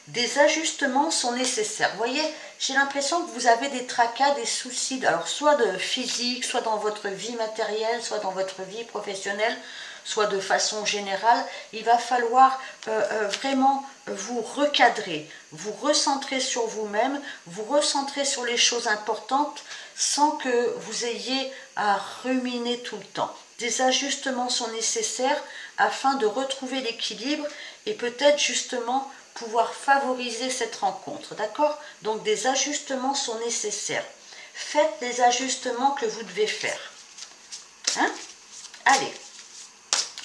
Des ajustements sont nécessaires. Vous voyez, j'ai l'impression que vous avez des tracas, des soucis, alors soit de physique, soit dans votre vie matérielle, soit dans votre vie professionnelle, soit de façon générale. Il va falloir vraiment vous recadrer, vous recentrer sur vous-même, vous recentrer sur les choses importantes sans que vous ayez à ruminer tout le temps. Des ajustements sont nécessaires afin de retrouver l'équilibre et peut-être justement pouvoir favoriser cette rencontre, d'accord? Donc des ajustements sont nécessaires. Faites les ajustements que vous devez faire. Hein? Allez,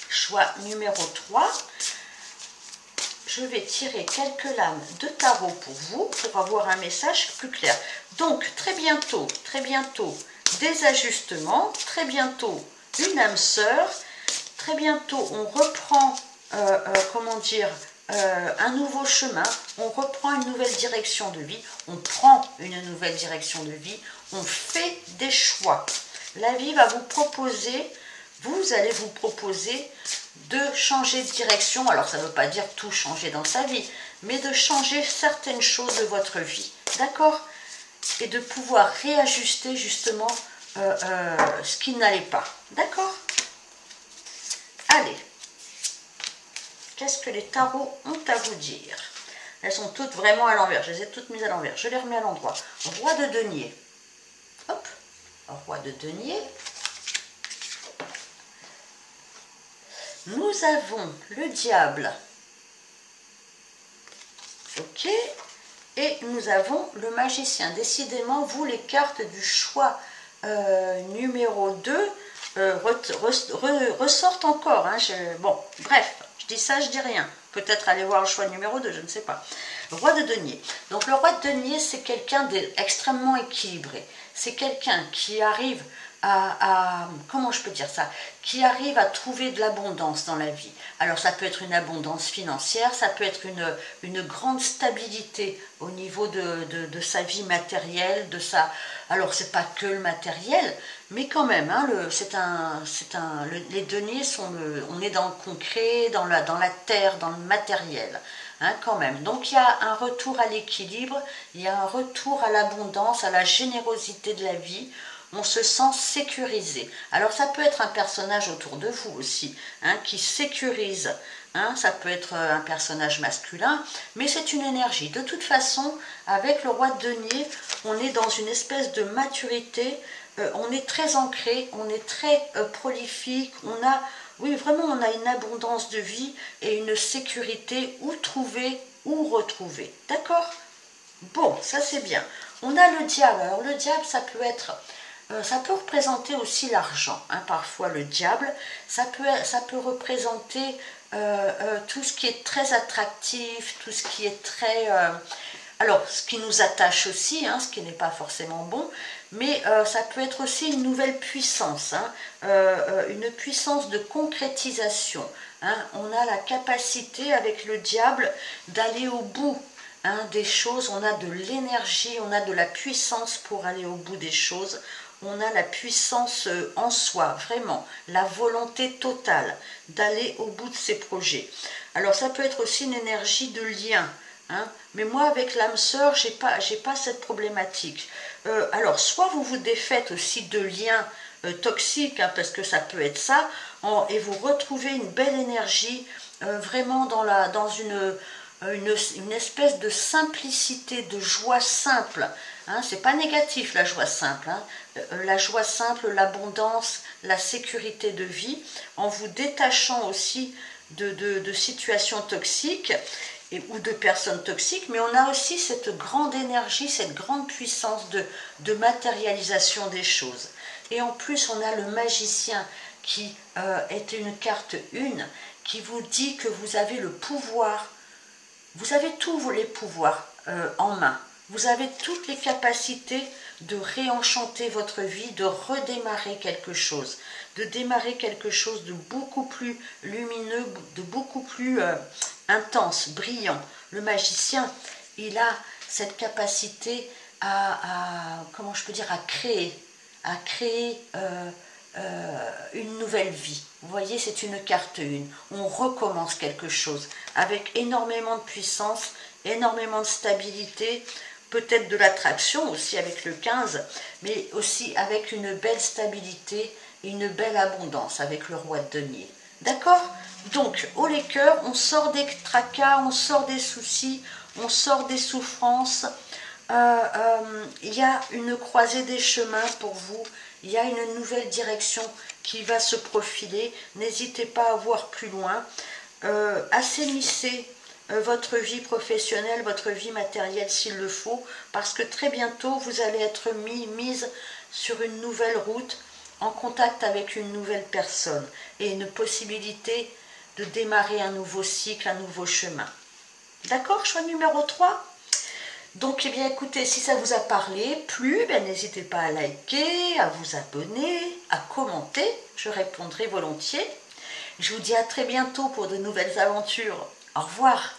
choix numéro 3. Je vais tirer quelques lames de tarot pour vous, pour avoir un message plus clair. Donc très bientôt, des ajustements, très bientôt une âme sœur, très bientôt on reprend, comment dire, un nouveau chemin, on reprend une nouvelle direction de vie, on prend une nouvelle direction de vie, on fait des choix. La vie va vous proposer, vous allez vous proposer de changer de direction. Alors ça ne veut pas dire tout changer dans sa vie, mais de changer certaines choses de votre vie, d'accord? Et de pouvoir réajuster justement ce qui n'allait pas, d'accord? Allez. Qu'est-ce que les tarots ont à vous dire? Elles sont toutes vraiment à l'envers. Je les ai toutes mises à l'envers. Je les remets à l'endroit. Roi de denier. Hop. Roi de denier. Nous avons le diable. Ok. Et nous avons le magicien. Décidément, vous, les cartes du choix numéro 2 ressortent encore. Hein. Bon, bref, je dis ça, je dis rien. Peut-être aller voir le choix numéro 2, je ne sais pas. Roi de denier. Donc le roi de denier, c'est quelqu'un d'extrêmement équilibré. C'est quelqu'un qui arrive comment je peux dire ça, qui arrive à trouver de l'abondance dans la vie. Alors ça peut être une abondance financière, ça peut être une grande stabilité au niveau de sa vie matérielle, alors c'est pas que le matériel, mais quand même, hein, les deniers on est dans le concret, dans la terre, dans le matériel. Hein, quand même. Donc il y a un retour à l'équilibre, il y a un retour à l'abondance, à la générosité de la vie. On se sent sécurisé. Alors ça peut être un personnage autour de vous aussi, hein, qui sécurise. Hein, ça peut être un personnage masculin, mais c'est une énergie. De toute façon, avec le roi de denier, on est dans une espèce de maturité, on est très ancré, on est très prolifique, oui, vraiment, on a une abondance de vie et une sécurité où trouver, où retrouver. D'accord? Bon, ça c'est bien. On a le diable. Alors le diable, ça peut représenter aussi l'argent. Hein, parfois le diable, ça peut représenter tout ce qui est très attractif, tout ce qui est très... alors, ce qui nous attache aussi, hein, ce qui n'est pas forcément bon, mais ça peut être aussi une nouvelle puissance, hein, une puissance de concrétisation. Hein. On a la capacité avec le diable d'aller au bout, hein, des choses, on a de l'énergie, on a de la puissance pour aller au bout des choses, on a la puissance en soi, vraiment, la volonté totale d'aller au bout de ses projets. Alors ça peut être aussi une énergie de lien, hein, mais moi avec l'âme sœur, j'ai pas cette problématique. Alors soit vous vous défaites aussi de liens toxiques, hein, parce que ça peut être ça, et vous retrouvez une belle énergie, vraiment dans une espèce de simplicité, de joie simple. Hein, c'est pas négatif la joie simple. Hein. La joie simple, l'abondance, la sécurité de vie, en vous détachant aussi de situations toxiques ou de personnes toxiques, mais on a aussi cette grande énergie, cette grande puissance de matérialisation des choses. Et en plus, on a le magicien qui est une carte 1, qui vous dit que vous avez le pouvoir. Vous avez tous les pouvoirs en main. Vous avez toutes les capacités de réenchanter votre vie, de redémarrer quelque chose, de démarrer quelque chose de beaucoup plus lumineux, de beaucoup plus intense, brillant. Le magicien, il a cette capacité comment je peux dire, à créer une nouvelle vie. Vous voyez, c'est une carte 1. On recommence quelque chose avec énormément de puissance, énormément de stabilité, peut-être de l'attraction aussi avec le 15, mais aussi avec une belle stabilité et une belle abondance avec le roi de denier. D'accord? Donc, haut les cœurs, on sort des tracas, on sort des soucis, on sort des souffrances. Il y a une croisée des chemins pour vous, il y a une nouvelle direction qui va se profiler. N'hésitez pas à voir plus loin. Assainissez votre vie professionnelle, votre vie matérielle s'il le faut, parce que très bientôt vous allez être mise sur une nouvelle route, en contact avec une nouvelle personne et une possibilité de démarrer un nouveau cycle, un nouveau chemin. D'accord, choix numéro 3. Donc, eh bien, écoutez, si ça vous a plu, n'hésitez pas à liker, à vous abonner, à commenter, je répondrai volontiers. Je vous dis à très bientôt pour de nouvelles aventures. Au revoir.